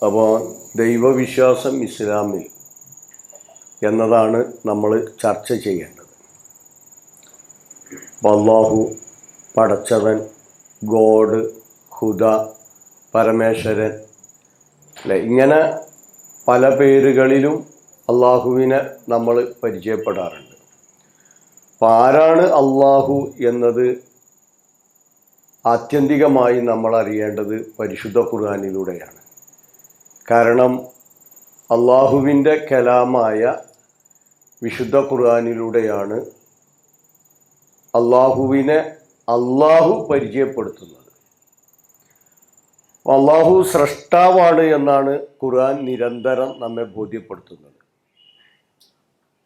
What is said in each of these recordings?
അപ്പോൾ ദൈവവിശ്വാസം ഇസ്ലാമിൽ എന്നതാണ് നമ്മൾ ചർച്ച ചെയ്യേണ്ടത്. അല്ലാഹു, പടച്ചവൻ, ഗോഡ്, ഹുദ, പരമേശ്വരൻ അല്ലേ, ഇങ്ങനെ പല പേരുകളിലും അള്ളാഹുവിനെ നമ്മൾ പരിചയപ്പെടാറുണ്ട്. അപ്പം ആരാണ് അള്ളാഹു എന്നത് ആത്യന്തികമായി നമ്മൾ അറിയേണ്ടത് പരിശുദ്ധ ഖുർആനിലൂടെയാണ്. കാരണം അള്ളാഹുവിൻ്റെ കലാമായ വിശുദ്ധ ഖുർആനിലൂടെയാണ് അള്ളാഹുവിനെ അള്ളാഹു പരിചയപ്പെടുത്തുന്നത്. അള്ളാഹു സ്രഷ്ടാവാണ് എന്നാണ് ഖുർആൻ നിരന്തരം നമ്മെ ബോധ്യപ്പെടുത്തുന്നത്.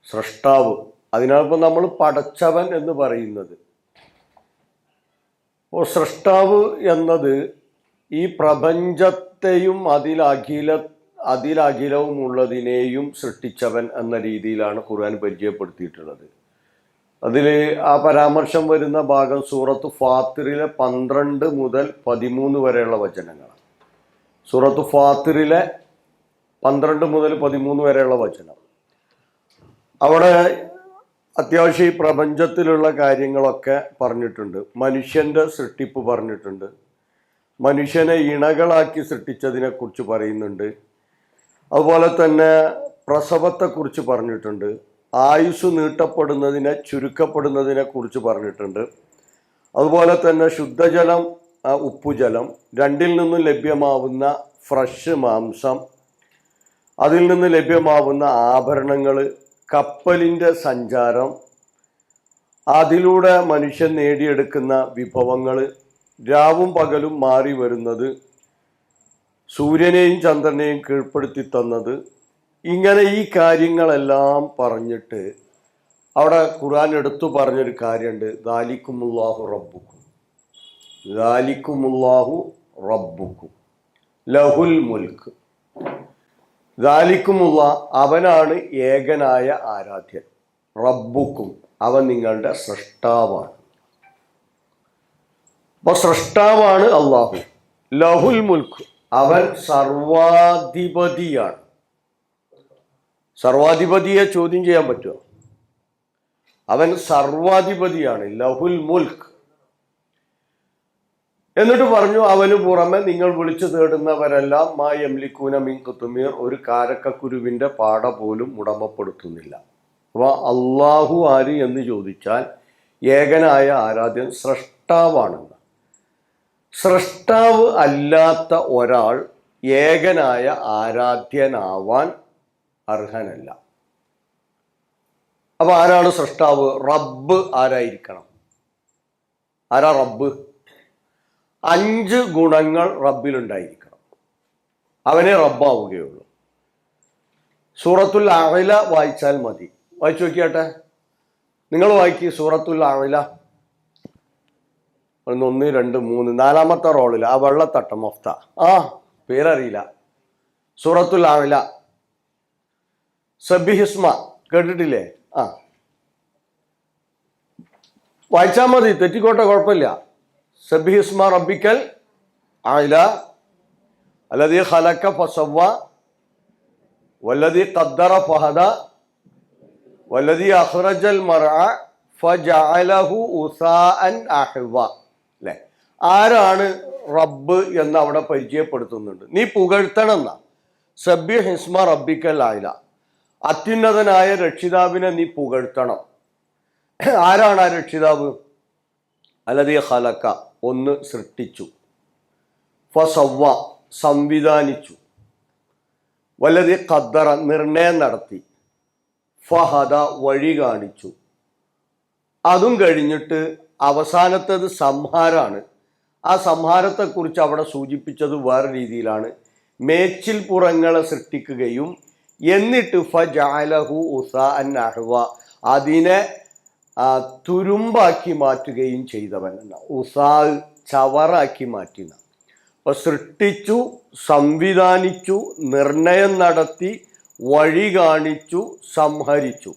സ്രഷ്ടാവ്, അതിനകത്ത് നമ്മൾ പടച്ചവൻ എന്ന് പറയുന്നത്. അപ്പോൾ സ്രഷ്ടാവ് എന്നത് ഈ പ്രപഞ്ചത്തെയും അതിലഖിലവുമുള്ളതിനെയും സൃഷ്ടിച്ചവൻ എന്ന രീതിയിലാണ് ഖുർആൻ പരിചയപ്പെടുത്തിയിട്ടുള്ളത്. അതിൽ ആ പരാമർശം വരുന്ന ഭാഗം സൂറത്ത് ഫാത്തിറിലെ 12 മുതൽ 13 വരെയുള്ള വചനങ്ങളാണ്. സൂറത്ത് ഫാത്തിറിലെ 12 മുതൽ 13 വരെയുള്ള വചനം. അവിടെ അത്യാവശ്യം ഈ പ്രപഞ്ചത്തിലുള്ള കാര്യങ്ങളൊക്കെ പറഞ്ഞിട്ടുണ്ട്. മനുഷ്യൻ്റെ സൃഷ്ടിപ്പ് പറഞ്ഞിട്ടുണ്ട്. മനുഷ്യനെ ഇണകളാക്കി സൃഷ്ടിച്ചതിനെക്കുറിച്ച് പറയുന്നുണ്ട്. അതുപോലെ തന്നെ പ്രസവത്തെക്കുറിച്ച് പറഞ്ഞിട്ടുണ്ട്. ആയുസ് നീട്ടപ്പെടുന്നതിനെ, ചുരുക്കപ്പെടുന്നതിനെ കുറിച്ച് പറഞ്ഞിട്ടുണ്ട്. അതുപോലെ തന്നെ ശുദ്ധജലം, ഉപ്പുജലം, രണ്ടിൽ നിന്നും ലഭ്യമാവുന്ന ഫ്രഷ് മാംസം, അതിൽ നിന്ന് ലഭ്യമാവുന്ന ആഭരണങ്ങൾ, കപ്പലിൻ്റെ സഞ്ചാരം, അതിലൂടെ മനുഷ്യൻ നേടിയെടുക്കുന്ന വിഭവങ്ങൾ, രാവും പകലും മാറി വരുന്നത്, സൂര്യനെയും ചന്ദ്രനെയും കീഴ്പ്പെടുത്തി തന്നത്, ഇങ്ങനെ ഈ കാര്യങ്ങളെല്ലാം പറഞ്ഞിട്ട് അവിടെ ഖുർആൻ എടുത്തു പറഞ്ഞൊരു കാര്യമുണ്ട്. ദാലിക്കുമുല്ലാഹു റബ്ബുക്കും, ദാലിക്കുമുല്ലാഹു റബ്ബുക്കും ലഹുൽ മുൽക്ക്. ദാലിക്കുമുള്ള, അവനാണ് ഏകനായ ആരാധ്യൻ. റബ്ബുക്കും, അവൻ നിങ്ങളുടെ സൃഷ്ടാവാണ്. അപ്പോൾ സൃഷ്ടാവാണ് അള്ളാഹു. ലഹുൽ മുൽക്ക്, അവൻ സർവാധിപതിയാണ്. സർവാധിപതിയെ ചോദ്യം ചെയ്യാൻ പറ്റുമോ? അവൻ സർവാധിപതിയാണ്. ലഹുൽ മുൽക്ക്. എന്നിട്ട് പറഞ്ഞു, അവന് പുറമെ നിങ്ങൾ വിളിച്ചു തേടുന്നവരെല്ലാം മാ യംലിക്കൂന മിൻ ഖിത്മീർ, ഒരു കാരക്കക്കുരുവിൻ്റെ പാട പോലും ഉടമപ്പെടുത്തുന്നില്ല. അപ്പോൾ അള്ളാഹു ആര് എന്ന് ചോദിച്ചാൽ ഏകനായ ആരാധ്യൻ സ്രഷ്ടാവാണെന്ന്. സ്രഷ്ടാവ് അല്ലാത്ത ഒരാൾ ഏകനായ ആരാധ്യനാവാൻ അർഹനല്ല. അപ്പൊ ആരാണ് സ്രഷ്ടാവ്? റബ്ബ് ആരായിരിക്കണം? ആരാ റബ്ബ്? 5 ഗുണങ്ങൾ റബ്ബിലുണ്ടായിരിക്കണം, അവനെ റബ്ബാവുകയുള്ളൂ. സൂറത്തുൽ അഅല വായിച്ചാൽ മതി. വായിച്ചു നോക്കിയാട്ടെ, നിങ്ങൾ വായിക്കുക. സൂറത്തുൽ അഅല 1, 2, 3, 4ാമത്തെ റോളിൽ ആ വെള്ളത്തട്ട മൊഫ്ത, പേരറിയില്ല. സൂറത്തുൽ അഅല, സബ്ബിഹിസ്മ കേട്ടിട്ടില്ലേ? വായിച്ചാൽ മതി, തെറ്റിക്കോട്ടെ, കുഴപ്പമില്ല. സബ്ബിഹിസ്മ റബ്ബിക്കൽ അഅല അല്ലദീ ഖലഖ ഫസവ്വ വല്ലദീ ഖദ്ദറ ഫഹദ വല്ലദീ അഖ്റജൽ മർഅ ഫജഅലഹു ഉസാഅൻ അഹ്വ. അല്ലേ, ആരാണ് റബ്ബ് എന്ന് അവിടെ പരിചയപ്പെടുത്തുന്നുണ്ട്. നീ പുകഴ്ത്തണം എന്നാ. സബ്ബിഹിസ്മ റബ്ബിക്കൽ അഅല, അത്യുന്നതനായ രക്ഷിതാവിനെ നീ പുകഴ്ത്തണം. ആരാണ് ആ രക്ഷിതാവ്? അല്ലദീ ഖലഖ, ഒന്ന് സൃഷ്ടിച്ചു, ഫസവ്വ, സംവിധാനിച്ചു, വല്ലദീ ഖദ്ദറ, നിർണയം നടത്തി, ഫഹദ, വഴി കാണിച്ചു. അതും കഴിഞ്ഞിട്ട് അവസാനത്തേത് സംഹാരാണ്. ആ സംഹാരത്തെക്കുറിച്ച് അവിടെ സൂചിപ്പിച്ചത് വേറെ രീതിയിലാണ്. മേച്ചിൽ പുറങ്ങളെ സൃഷ്ടിക്കുകയും എന്നിട്ട് ഫജഅലഹു ഉസാഅൻ അഹ്വ, അതിനെ തുരുമ്പാക്കി മാറ്റുകയും ചെയ്തവൻ. ഉസാ, ചവറാക്കി മാറ്റുന്ന. അപ്പൊ സൃഷ്ടിച്ചു, സംവിധാനിച്ചു, നിർണയം നടത്തി, വഴി കാണിച്ചു, സംഹരിച്ചു.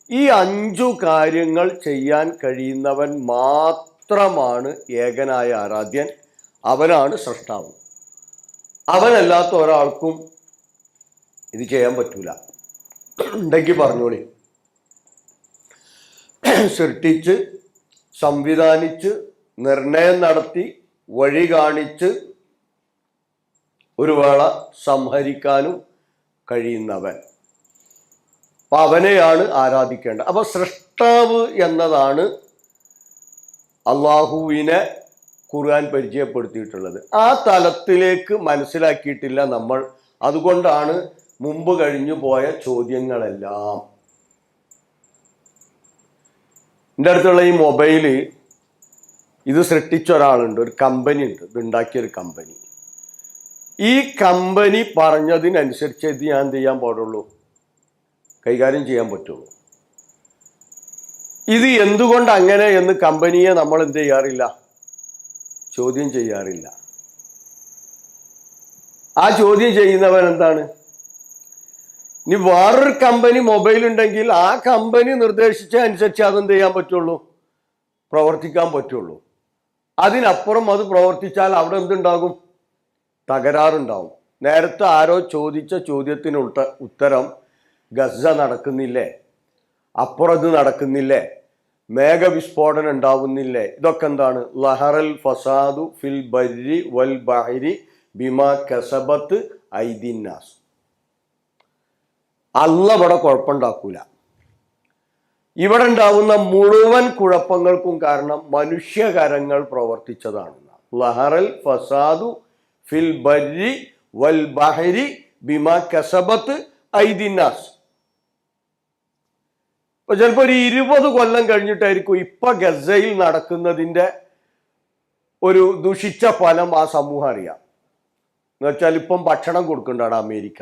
ഈ 5 കാര്യങ്ങൾ ചെയ്യാൻ കഴിയുന്നവൻ മാത്രമാണ് ഏകനായ ആരാധ്യൻ. അവനാണ് സൃഷ്ടാവ്. അവനല്ലാത്ത ഒരാൾക്കും ഇത് ചെയ്യാൻ പറ്റൂല. ഉണ്ടെങ്കിൽ പറഞ്ഞോളി. സൃഷ്ടിച്ച് സംവിധാനിച്ച് നിർണയം നടത്തി വഴി കാണിച്ച് ഒരു വേള സംഹരിക്കാനും കഴിയുന്നവൻ. അപ്പൊ അവനെയാണ് ആരാധിക്കേണ്ടത്. അപ്പൊ സൃഷ്ടാവ് എന്നതാണ് അള്ളാഹുവിനെ ഖുർആൻ പരിചയപ്പെടുത്തിയിട്ടുള്ളത്. ആ തലത്തിലേക്ക് മനസ്സിലാക്കിയിട്ടില്ല നമ്മൾ. അതുകൊണ്ടാണ് മുമ്പ് കഴിഞ്ഞു പോയ ചോദ്യങ്ങളെല്ലാം. എൻ്റെ അടുത്തുള്ള ഈ മൊബൈല് ഇത് സൃഷ്ടിച്ച ഒരാളുണ്ട്, ഒരു കമ്പനി ഉണ്ട്, ഇത് ഉണ്ടാക്കിയൊരു കമ്പനി. ഈ കമ്പനി പറഞ്ഞതിനനുസരിച്ച് ഇത് ഞാൻ എന്ത് ചെയ്യാൻ പാടുള്ളൂ, കൈകാര്യം ചെയ്യാൻ പറ്റുള്ളൂ. ഇത് എന്തുകൊണ്ട് അങ്ങനെ എന്ന് കമ്പനിയെ നമ്മൾ എന്ത് ചെയ്യാറില്ല, ചോദ്യം ചെയ്യാറില്ല. ആ ചോദ്യം ചെയ്യുന്നവൻ എന്താണ്? ഇനി വേറൊരു കമ്പനി മൊബൈൽ ഉണ്ടെങ്കിൽ ആ കമ്പനി നിർദ്ദേശിച്ച അനുസരിച്ച് അതെന്ത് ചെയ്യാൻ പറ്റുള്ളൂ, പ്രവർത്തിക്കാൻ പറ്റുള്ളൂ. അതിനപ്പുറം അത് പ്രവർത്തിച്ചാൽ അവിടെ എന്തുണ്ടാകും, തകരാറുണ്ടാവും. നേരത്തെ ആരോ ചോദിച്ച ചോദ്യത്തിന് ഉത്തരം ഗസ നടക്കുന്നില്ലേ, അപ്പുറത്ത് നടക്കുന്നില്ലേ, മേഘവിസ്ഫോടനം ഉണ്ടാവുന്നില്ലേ, ഇതൊക്കെ എന്താണ്? ലഹറൽ ഫസാദു ഫിൽ ബർരി വൽ ബഹരി ബിമാ കസബത്ത് ഐദിന്നാസ്. അല്ല ഇവിടെ കുഴപ്പമുണ്ടാക്കൂല. ഇവിടെ ഉണ്ടാവുന്ന മുഴുവൻ കുഴപ്പങ്ങൾക്കും കാരണം മനുഷ്യകരങ്ങൾ പ്രവർത്തിച്ചതാണ്. ലഹറൽ ഫസാദു ഫിൽ ബർരി വൽ ബഹരി ബിമാ കസബത്ത് ഐദിന്നാസ്. ഇപ്പൊ ചിലപ്പോൾ ഒരു 20 കൊല്ലം കഴിഞ്ഞിട്ടായിരിക്കും ഇപ്പൊ ഗസയിൽ നടക്കുന്നതിൻ്റെ ഒരു ദുഷിച്ച ഫലം ആ സമൂഹം അറിയാം. എന്നുവെച്ചാൽ ഇപ്പം ഭക്ഷണം കൊടുക്കുന്നുണ്ടാണ് അമേരിക്ക,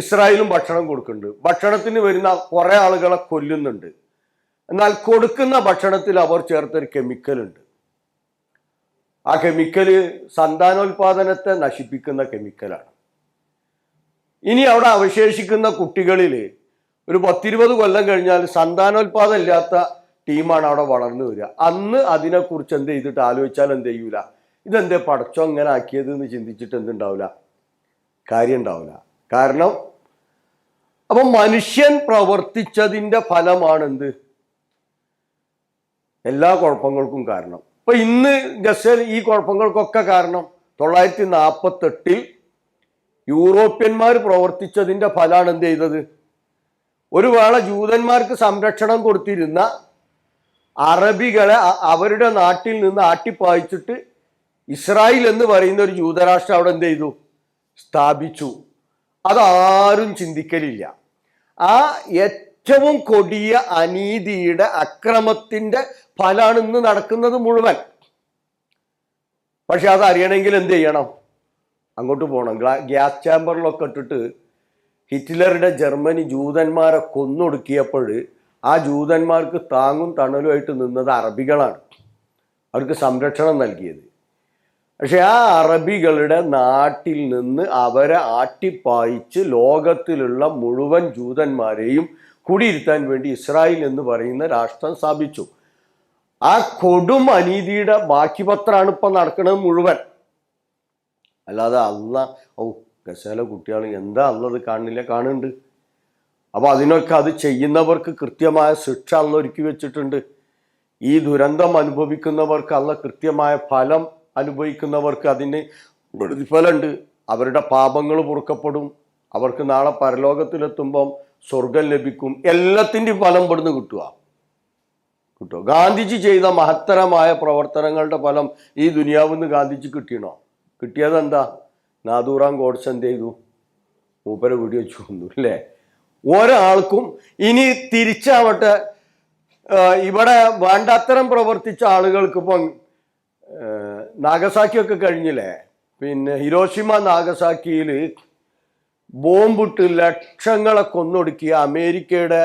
ഇസ്രായേലും ഭക്ഷണം കൊടുക്കുന്നുണ്ട്. ഭക്ഷണത്തിന് വരുന്ന കുറെ ആളുകളെ കൊല്ലുന്നുണ്ട്. എന്നാൽ കൊടുക്കുന്ന ഭക്ഷണത്തിൽ അവർ ചേർത്തൊരു കെമിക്കലുണ്ട്. ആ കെമിക്കല് സന്താനോൽപാദനത്തെ നശിപ്പിക്കുന്ന കെമിക്കലാണ്. ഇനി അവിടെ അവശേഷിക്കുന്ന കുട്ടികളിൽ ഒരു 10-20 കൊല്ലം കഴിഞ്ഞാൽ സന്താനോൽപാദനം ഇല്ലാത്ത ടീമാണ് അവിടെ വളർന്നു വരിക. അന്ന് അതിനെക്കുറിച്ച് എന്ത് ചെയ്തിട്ട് ആലോചിച്ചാൽ എന്ത് ചെയ്യൂല, ഇതെന്തേ പടച്ചോ ഇങ്ങനെ ആക്കിയത് എന്ന് ചിന്തിച്ചിട്ട് എന്തുണ്ടാവില്ല, കാര്യം ഉണ്ടാവില്ല. കാരണം അപ്പം മനുഷ്യൻ പ്രവർത്തിച്ചതിൻ്റെ ഫലമാണെന്ത്, എല്ലാ കുഴപ്പങ്ങൾക്കും കാരണം. ഇപ്പൊ ഇന്ന് ഗസയിൽ ഈ കുഴപ്പങ്ങൾക്കൊക്കെ കാരണം 1948 യൂറോപ്യന്മാർ പ്രവർത്തിച്ചതിൻ്റെ ഫലമാണ് എന്ത് ചെയ്തത്. ഒരു വേള ജൂതന്മാർക്ക് സംരക്ഷണം കൊടുത്തിരുന്ന അറബികളെ അവരുടെ നാട്ടിൽ നിന്ന് ആട്ടിപ്പായിച്ചിട്ട് ഇസ്രായേൽ എന്ന് പറയുന്ന ഒരു ജൂതരാഷ്ട്രം അവിടെ എന്ത് ചെയ്തു, സ്ഥാപിച്ചു. അതാരും ചിന്തിക്കലില്ല. ആ ഏറ്റവും കൊടിയ അനീതിയുടെ അക്രമത്തിന്റെ ഫലമാണ് ഇന്ന് നടക്കുന്നത് മുഴുവൻ. പക്ഷെ അതറിയണമെങ്കിൽ എന്ത് ചെയ്യണം, അങ്ങോട്ട് പോകണം. ഗ്യാസ് ചാമ്പറിലൊക്കെ ഇട്ടിട്ട് ഹിറ്റ്ലറുടെ ജർമ്മനി ജൂതന്മാരെ കൊന്നൊടുക്കിയപ്പോൾ ആ ജൂതന്മാർക്ക് താങ്ങും തണലുമായിട്ട് നിന്നത് അറബികളാണ്, അവർക്ക് സംരക്ഷണം നൽകിയത്. പക്ഷെ ആ അറബികളുടെ നാട്ടിൽ നിന്ന് അവരെ ആട്ടിപ്പായിച്ച് ലോകത്തിലുള്ള മുഴുവൻ ജൂതന്മാരെയും കുടിയിരുത്താൻ വേണ്ടി ഇസ്രായേൽ എന്ന് പറയുന്ന രാഷ്ട്രം സ്ഥാപിച്ചു. ആ കൊടും അനീതിയുടെ ബാക്കി പത്രമാണ് ഇപ്പം നടക്കുന്നത് മുഴുവൻ. അല്ലാതെ ഗസയിലെ കുട്ടികൾ എന്താ അള്ളത് കാണില്ല, കാണുന്നുണ്ട്. അപ്പോൾ അതിനൊക്കെ അത് ചെയ്യുന്നവർക്ക് കൃത്യമായ ശിക്ഷ അള്ള ഒരുക്കി വെച്ചിട്ടുണ്ട്. ഈ ദുരന്തം അനുഭവിക്കുന്നവർക്ക് അള്ള കൃത്യമായ ഫലം അനുഭവിക്കുന്നവർക്ക് അതിന് പ്രതിഫലമുണ്ട്. അവരുടെ പാപങ്ങൾ പൊറുക്കപ്പെടും, അവർക്ക് നാളെ പരലോകത്തിലെത്തുമ്പം സ്വർഗം ലഭിക്കും. എല്ലാത്തിൻ്റെയും ഫലം ഇവിടുന്ന് കിട്ടുമോ? ഗാന്ധിജി ചെയ്ത മഹത്തരമായ പ്രവർത്തനങ്ങളുടെ ഫലം ഈ ദുനിയാവിൽ നിന്ന് ഗാന്ധിജി കിട്ടിയണോ? കിട്ടിയതെന്താ? നാഥൂറാം ഗോഡ്സെ എന്ത് ചെയ്തു? മൂപ്പരെ വീഡിയോ വെച്ചു വന്നു അല്ലേ? ഒരാൾക്കും ഇനി തിരിച്ചാവട്ടെ, ഇവിടെ വേണ്ടാത്തരം പ്രവർത്തിച്ച ആളുകൾക്ക് ഇപ്പം നാഗസാക്കിയൊക്കെ കഴിഞ്ഞില്ലേ, പിന്നെ ഹിരോഷിമ നാഗസാക്കിയിൽ ബോംബിട്ട് ലക്ഷങ്ങളെ കൊന്നൊടുക്കിയ അമേരിക്കയുടെ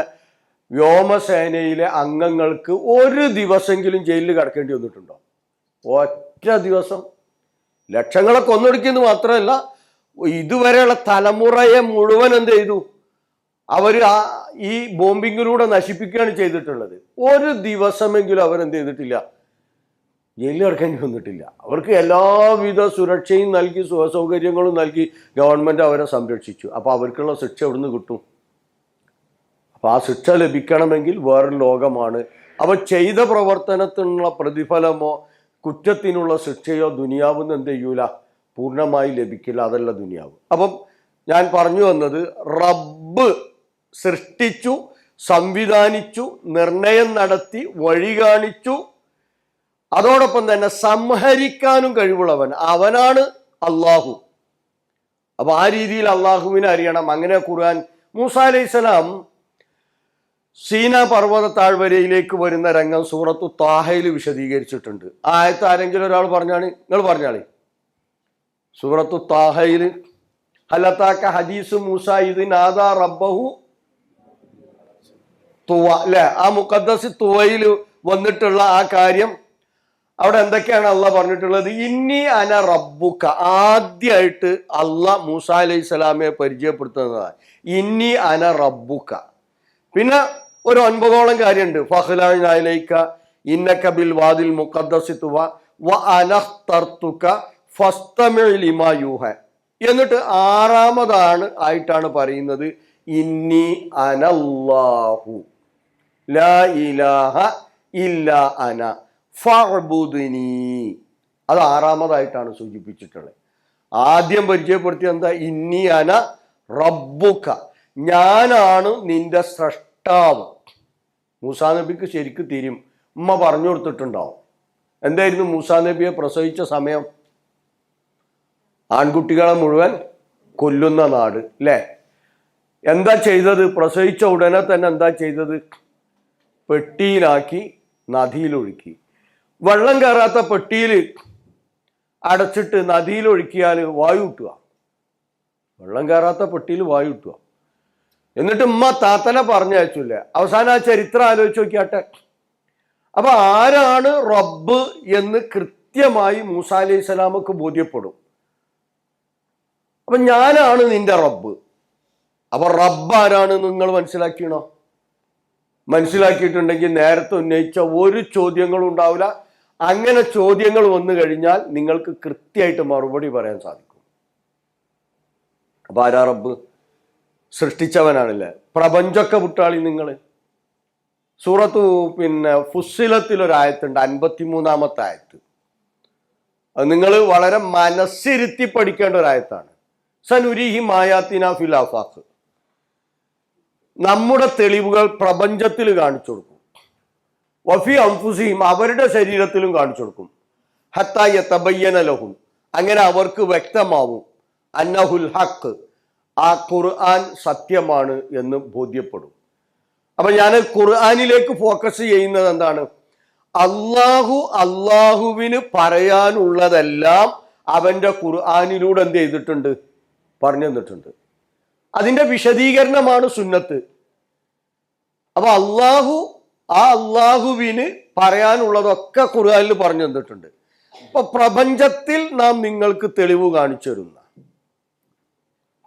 വ്യോമസേനയിലെ അംഗങ്ങൾക്ക് ഒരു ദിവസമെങ്കിലും ജയിലിൽ കിടക്കേണ്ടി വന്നിട്ടുണ്ടോ? ഒറ്റ ദിവസം. ലക്ഷങ്ങളെ കൊന്നൊടുക്കിയെന്ന് മാത്രമല്ല, ഇതുവരെയുള്ള തലമുറയെ മുഴുവൻ എന്ത് ചെയ്തു? അവർ ഈ ബോംബിങ്ങിലൂടെ നശിപ്പിക്കുകയാണ് ചെയ്തിട്ടുള്ളത്. ഒരു ദിവസമെങ്കിലും അവരെന്ത് ചെയ്തിട്ടില്ല, ജയിലിൽ കിടക്കേണ്ടി വന്നിട്ടില്ല. അവർക്ക് എല്ലാവിധ സുരക്ഷയും നൽകി സുഖസൗകര്യങ്ങളും നൽകി ഗവൺമെൻറ് അവരെ സംരക്ഷിച്ചു. അപ്പോൾ അവർക്കുള്ള ശിക്ഷ എവിടുന്ന് കിട്ടും? അപ്പോൾ ആ ശിക്ഷ ലഭിക്കണമെങ്കിൽ വേറൊരു ലോകമാണ്. അപ്പോൾ ചെയ്ത പ്രവർത്തനത്തിനുള്ള പ്രതിഫലമോ കുറ്റത്തിനുള്ള ശിക്ഷയോ ദുനിയാവെന്ന് എന്ത് ചെയ്യൂല, പൂർണ്ണമായി ലഭിക്കില്ല. അതല്ല ദുനിയാവ്. അപ്പം ഞാൻ പറഞ്ഞു വന്നത്, റബ്ബ് സൃഷ്ടിച്ചു, സംവിധാനിച്ചു, നിർണയം നടത്തി, വഴി കാണിച്ചു, അതോടൊപ്പം തന്നെ സംഹരിക്കാനും കഴിവുള്ളവൻ അവനാണ് അള്ളാഹു. അപ്പൊ ആ രീതിയിൽ അള്ളാഹുവിനെ അറിയണം. അങ്ങനെ ഖുർആൻ മൂസാ അലൈഹിസ്സലാം സീന പർവ്വത താഴ്വരയിലേക്ക് വരുന്ന രംഗം സൂറത്തു താഹയിൽ വിശദീകരിച്ചിട്ടുണ്ട്. ആ ആയത്ത് ആരെങ്കിലും ഒരാൾ പറഞ്ഞാണ്, നിങ്ങൾ പറഞ്ഞാളി. സൂറത്തു താഹയിൽ ഹലത്താക്ക ഹദീസ് മൂസ ഇത് നാദാ റബ്ബഹു തുവ അല്ലെ, ആ മുഖദ്ദസ് തുവയിൽ വന്നിട്ടുള്ള ആ കാര്യം അവിടെ എന്തൊക്കെയാണ് അള്ളാഹ് പറഞ്ഞിട്ടുള്ളത്? ഇന്നി അന റബ്ബുക. ആദ്യമായിട്ട് അള്ളാഹ് മൂസ അലൈഹി സ്വലാമയെ പരിചയപ്പെടുത്തുന്നതാണ് ഇന്നി അന റബ്ബുക. പിന്നെ ഒരു 9ഓളം കാര്യമുണ്ട്. ഫഖ്ലഅലൈക ഇന്നക ബിൽ വാദിൽ മുഖദ്ദസി തുവ വ അനഖ്തർതുക ഫസ്തമി ലിമാ യൂഹ. എന്നിട്ട് 6ാമതാണ് ആയിട്ടാണ് പറയുന്നത് ഇന്നി അനല്ലാഹു ലാ ഇലാഹ ഇല്ലാ അന ഫഅ്ബുദ്നി. അത് 6ാമതായിട്ടാണ് സൂചിപ്പിച്ചിട്ടുള്ളത്. ആദ്യം പരിചയപ്പെടുത്തിയ എന്താ? ഇന്നി അന റബ്ബുക, ഞാനാണ് നിന്റെ സ്രഷ്ടാവ്. മൂസാ നബിക്ക് ശരിക്ക് തിരും. ഉമ്മ പറഞ്ഞു കൊടുത്തിട്ടുണ്ടാവും. എന്തായിരുന്നു മൂസാ നബിയെ പ്രസവിച്ച സമയം? ആൺകുട്ടികളെ മുഴുവൻ കൊല്ലുന്ന നാട് അല്ലേ? എന്താ ചെയ്തത്? പ്രസവിച്ച ഉടനെ തന്നെ എന്താ ചെയ്തത്? പെട്ടിയിലാക്കി നദിയിലൊഴുക്കി. വെള്ളം കയറാത്ത പെട്ടിയിൽ അടച്ചിട്ട് നദിയിലൊഴുക്കിയാൽ വായു കിട്ടുക. വെള്ളം കയറാത്ത പെട്ടിയിൽ വായു കിട്ടുക. എന്നിട്ട് ഉമ്മ താത്തനെ പറഞ്ഞയച്ചില്ല. അവസാനം ആ ചരിത്രം ആലോചിച്ച് നോക്കിയാട്ടെ. അപ്പൊ ആരാണ് റബ്ബ് എന്ന് കൃത്യമായി മൂസാ അലൈഹി സ്വലാമക്ക് ബോധ്യപ്പെടും. അപ്പൊ ഞാനാണ് നിന്റെ റബ്ബ്. അപ്പൊ റബ്ബ് ആരാണ് നിങ്ങൾ മനസ്സിലാക്കിയണോ? മനസ്സിലാക്കിയിട്ടുണ്ടെങ്കിൽ നേരത്തെ ഉന്നയിച്ച ഒരു ചോദ്യങ്ങളും ഉണ്ടാവില്ല. അങ്ങനെ ചോദ്യങ്ങൾ വന്നു കഴിഞ്ഞാൽ നിങ്ങൾക്ക് കൃത്യമായിട്ട് മറുപടി പറയാൻ സാധിക്കും. അപ്പൊ ആരാ റബ്ബ്? സൃഷ്ടിച്ചവനാണല്ലേ. പ്രപഞ്ചമൊക്കെ വിട്ടാളി നിങ്ങൾ. സൂറത്തു ഫുസ്സിലത്തിലൊരായത്തുണ്ട്, 53ാമത്തെ ആയത്ത്. അത് നിങ്ങൾ വളരെ മനസ്സിരുത്തി പഠിക്കേണ്ട ഒരായത്താണ്. സനുരിഹിം ആയാത്തിന ഫിൽ ആഫാഖ്. നമ്മുടെ തെളിവുകൾ പ്രപഞ്ചത്തിൽ കാണിച്ചു കൊടുക്കും. വഫി അൻഫുസിഹിം, അവരുടെ ശരീരത്തിലും കാണിച്ചു കൊടുക്കും. ഹത്താ യതബയ്യന ലഹും, അങ്ങനെ അവർക്ക് വ്യക്തമാവും. അന്നഹുൽ ഹഖ്, ആ ഖുർആൻ സത്യമാണ് എന്ന് ബോധ്യപ്പെടും. അപ്പൊ ഞാൻ ഖുർആനിലേക്ക് ഫോക്കസ് ചെയ്യുന്നത് എന്താണ്? അള്ളാഹുവിന് പറയാനുള്ളതെല്ലാം അവന്റെ ഖുർആനിലൂടെ എന്ത് ചെയ്തിട്ടുണ്ട്? പറഞ്ഞു തന്നിട്ടുണ്ട്. അതിന്റെ വിശദീകരണമാണ് സുന്നത്ത്. അപ്പൊ അള്ളാഹുവിന് പറയാനുള്ളതൊക്കെ ഖുർആനിൽ പറഞ്ഞു തന്നിട്ടുണ്ട്. അപ്പൊ പ്രപഞ്ചത്തിൽ നാം നിങ്ങൾക്ക് തെളിവ് കാണിച്ചു തരുന്ന,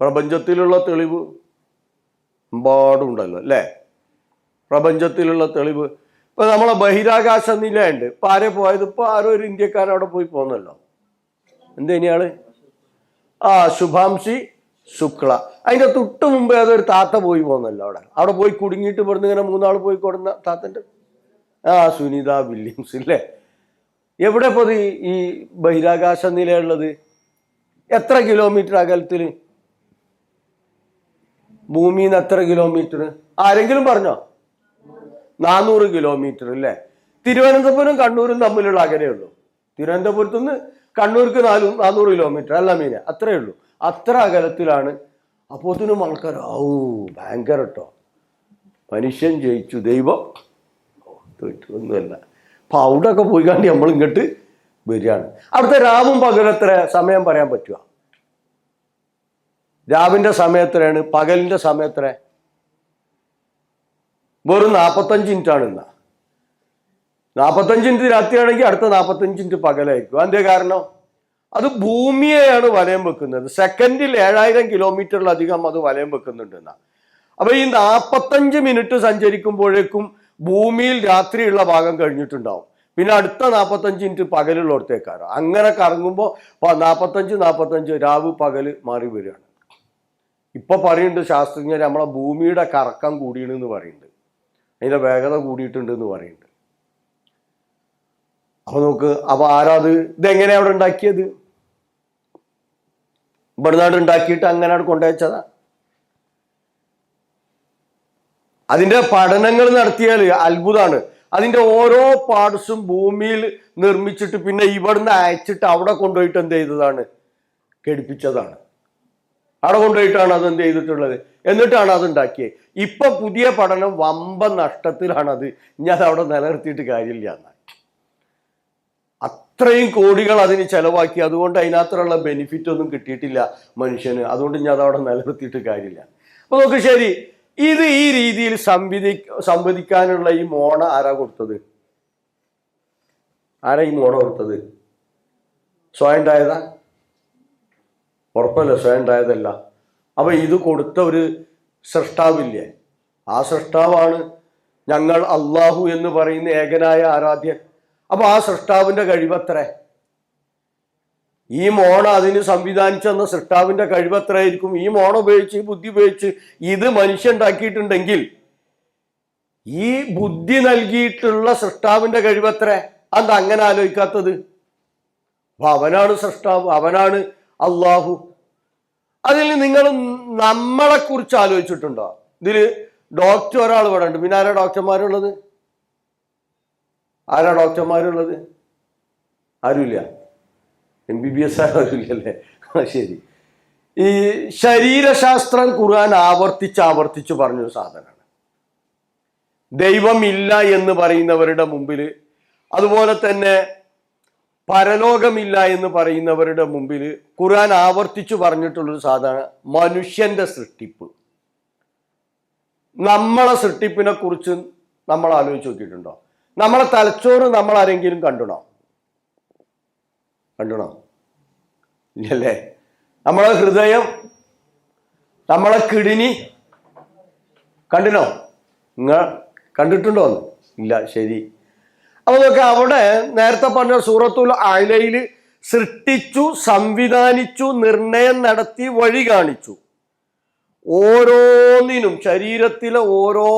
പ്രപഞ്ചത്തിലുള്ള തെളിവ് എമ്പാടുണ്ടല്ലോ അല്ലേ? പ്രപഞ്ചത്തിലുള്ള തെളിവ് ഇപ്പൊ നമ്മളെ ബഹിരാകാശ നിലയുണ്ട്. ഇപ്പൊ ആരെ പോയത്? ഇപ്പൊ ആരോ ഒരു ഇന്ത്യക്കാരൻ അവിടെ പോയി പോന്നല്ലോ. എന്തേനിയാള്? ശുഭാംശി ശുക്ല. അതിന്റെ തൊട്ട് മുമ്പേ അതൊരു താത്ത പോയി പോന്നല്ലോ. അവിടെ പോയി കുടുങ്ങിയിട്ട് ഇവിടുന്ന് ഇങ്ങനെ 3 ആൾ പോയി കൊടുന്ന താത്തന്റെ സുനിത വില്യംസ് ഇല്ലേ? എവിടെ പോയി ഈ ബഹിരാകാശ നിലയുള്ളത്? എത്ര കിലോമീറ്റർ അകലത്തില്? ഭൂമിയിൽ നിന്ന് എത്ര കിലോമീറ്റർ? ആരെങ്കിലും പറഞ്ഞോ? 400 കിലോമീറ്റർ അല്ലേ? തിരുവനന്തപുരം കണ്ണൂരും തമ്മിലുള്ള അകലെയുള്ളൂ. തിരുവനന്തപുരത്ത് നിന്ന് കണ്ണൂർക്ക് 400 കിലോമീറ്റർ അല്ല മീനെ, അത്രയേ ഉള്ളൂ. അത്ര അകലത്തിലാണ്. അപ്പോത്തിനും ആൾക്കാർ ഭയങ്കര കേട്ടോ, മനുഷ്യൻ ജയിച്ചു, ദൈവം ഒന്നുമല്ല. അപ്പൊ അവിടെയൊക്കെ പോയി കണ്ടി നമ്മൾ ഇങ്ങോട്ട് വരികയാണ്. അവിടുത്തെ രാവും പകലെത്ര സമയം പറയാൻ പറ്റുക? രാവിന്റെ സമയം എത്രയാണ്? പകലിന്റെ സമയം എത്ര? വെറും 45 മിനിറ്റാണ്. ഇന്ന 45 മിനിറ്റ് രാത്രിയാണെങ്കിൽ അടുത്ത 45 മിനിറ്റ് പകലായിരിക്കും. അതിന്റെ കാരണം അത് ഭൂമിയെയാണ് വലയം വെക്കുന്നത്. സെക്കൻഡിൽ 7000 കിലോമീറ്ററിലധികം അത് വലയം വെക്കുന്നുണ്ട് എന്നാ. അപ്പൊ ഈ 45 മിനിറ്റ് സഞ്ചരിക്കുമ്പോഴേക്കും ഭൂമിയിൽ രാത്രിയുള്ള ഭാഗം കഴിഞ്ഞിട്ടുണ്ടാവും. പിന്നെ അടുത്ത 45 മിനിറ്റ് പകലുള്ളിടത്തേക്കാരോ. അങ്ങനെ കറങ്ങുമ്പോൾ 45 രാവ് പകല് മാറി വരികയാണ്. ഇപ്പൊ പറയുന്നുണ്ട് ശാസ്ത്രജ്ഞർ നമ്മളെ ഭൂമിയുടെ കറക്കം കൂടിയെന്ന് പറയുന്നുണ്ട്, അതിന്റെ വേഗത കൂടിയിട്ടുണ്ട് എന്ന് പറയുന്നുണ്ട്. അപ്പൊ നോക്ക്, അപ്പൊ ആരാ ഇതെങ്ങനെയാ അവിടെ ഉണ്ടാക്കിയത്? ഇവിടുന്നാട് ഉണ്ടാക്കിയിട്ട് അങ്ങനെ അവിടെ കൊണ്ടുവച്ചതാ. അതിന്റെ പഠനങ്ങൾ നടത്തിയാൽ അത്ഭുതമാണ്. അതിന്റെ ഓരോ പാർട്സും ഭൂമിയിൽ നിർമ്മിച്ചിട്ട് പിന്നെ ഇവിടുന്ന് അയച്ചിട്ട് അവിടെ കൊണ്ടുപോയിട്ട് എന്ത് ചെയ്തതാണ്? ഘടിപ്പിച്ചതാണ്. അവിടെ കൊണ്ടുപോയിട്ടാണ് അത് എന്ത് ചെയ്തിട്ടുള്ളത്, എന്നിട്ടാണ് അത് ഉണ്ടാക്കിയത്. ഇപ്പൊ പുതിയ പഠനം വമ്പൻ നഷ്ടത്തിലാണത്. ഇനി അത് അവിടെ നിലനിർത്തിയിട്ട് കാര്യമില്ല എന്നാണ്. അത്രയും കോടികൾ അതിന് ചെലവാക്കി, അതുകൊണ്ട് അതിനകത്തുള്ള ബെനിഫിറ്റ് ഒന്നും കിട്ടിയിട്ടില്ല മനുഷ്യന്. അതുകൊണ്ട് ഇനി അതവിടെ നിലനിർത്തിയിട്ട് കാര്യമില്ല. അപ്പൊ നോക്ക്, ശരി, ഇത് ഈ രീതിയിൽ സംവദിക്കാനുള്ള ഈ മോണ ആരാ കൊടുത്തത്? ആരാ ഈ മോണ കൊടുത്തത്? സ്വയം ഉണ്ടായതാ? ഉറപ്പല്ല, സ്വയം ഉണ്ടായതല്ല. അപ്പൊ ഇത് കൊടുത്ത ഒരു സൃഷ്ടാവില്ലേ? ആ സൃഷ്ടാവാണ് ഞങ്ങൾ അള്ളാഹു എന്ന് പറയുന്ന ഏകനായ ആരാധ്യൻ. അപ്പൊ ആ സൃഷ്ടാവിന്റെ കഴിവത്ര? ഈ മോണ അതിന് സംവിധാനിച്ചെന്ന സൃഷ്ടാവിന്റെ കഴിവത്ര ആയിരിക്കും? ഈ മോണ ഉപയോഗിച്ച്, ഈ ബുദ്ധി ഉപയോഗിച്ച് ഇത് മനുഷ്യൻ ഉണ്ടാക്കിയിട്ടുണ്ടെങ്കിൽ ഈ ബുദ്ധി നൽകിയിട്ടുള്ള സൃഷ്ടാവിന്റെ കഴിവത്ര? അത് അങ്ങനെ ആലോചിക്കാത്തത്? അപ്പൊ അവനാണ് സൃഷ്ടാവ്, അവനാണ് അള്ളാഹു. അതിൽ നിങ്ങൾ നമ്മളെ കുറിച്ച് ആലോചിച്ചിട്ടുണ്ടോ? ഇതില് ഡോക്ടർ ഒരാൾ ഇവിടെ ഉണ്ട്, പിന്നെ ആരാ ഡോക്ടർമാരുള്ളത്? ആരാ ഡോക്ടർമാരുള്ളത്? ആരുമില്ല. MBBS ആരുമില്ലല്ലേ? ശരി. ഈ ശരീരശാസ്ത്രം ഖുർആൻ ആവർത്തിച്ച് പറഞ്ഞൊരു സാധനമാണ്. ദൈവമില്ല എന്ന് പറയുന്നവരുടെ മുമ്പിൽ, അതുപോലെ തന്നെ പരലോകമില്ല എന്ന് പറയുന്നവരുടെ മുമ്പിൽ ഖുർആൻ ആവർത്തിച്ചു പറഞ്ഞിട്ടുള്ളൊരു സാധനം മനുഷ്യന്റെ സൃഷ്ടിപ്പ്. നമ്മളെ സൃഷ്ടിപ്പിനെ കുറിച്ച് നമ്മൾ ആലോചിച്ച് നോക്കിയിട്ടുണ്ടോ? നമ്മളെ തലച്ചോറ് നമ്മൾ ആരെങ്കിലും കണ്ടണോ? ഇല്ലല്ലേ? നമ്മളെ ഹൃദയം, നമ്മളെ കിഡ്നി കണ്ടിനോ? നിങ്ങൾ കണ്ടിട്ടുണ്ടോ? ഇല്ല. ശരി. അപ്പൊ നോക്കെ, അവിടെ നേരത്തെ പറഞ്ഞ സൂറത്തുൽ അഅലയിൽ സൃഷ്ടിച്ചു, സംവിധാനിച്ചു, നിർണയം നടത്തി, വഴി കാണിച്ചു. ഓരോന്നിനും, ശരീരത്തിലെ ഓരോ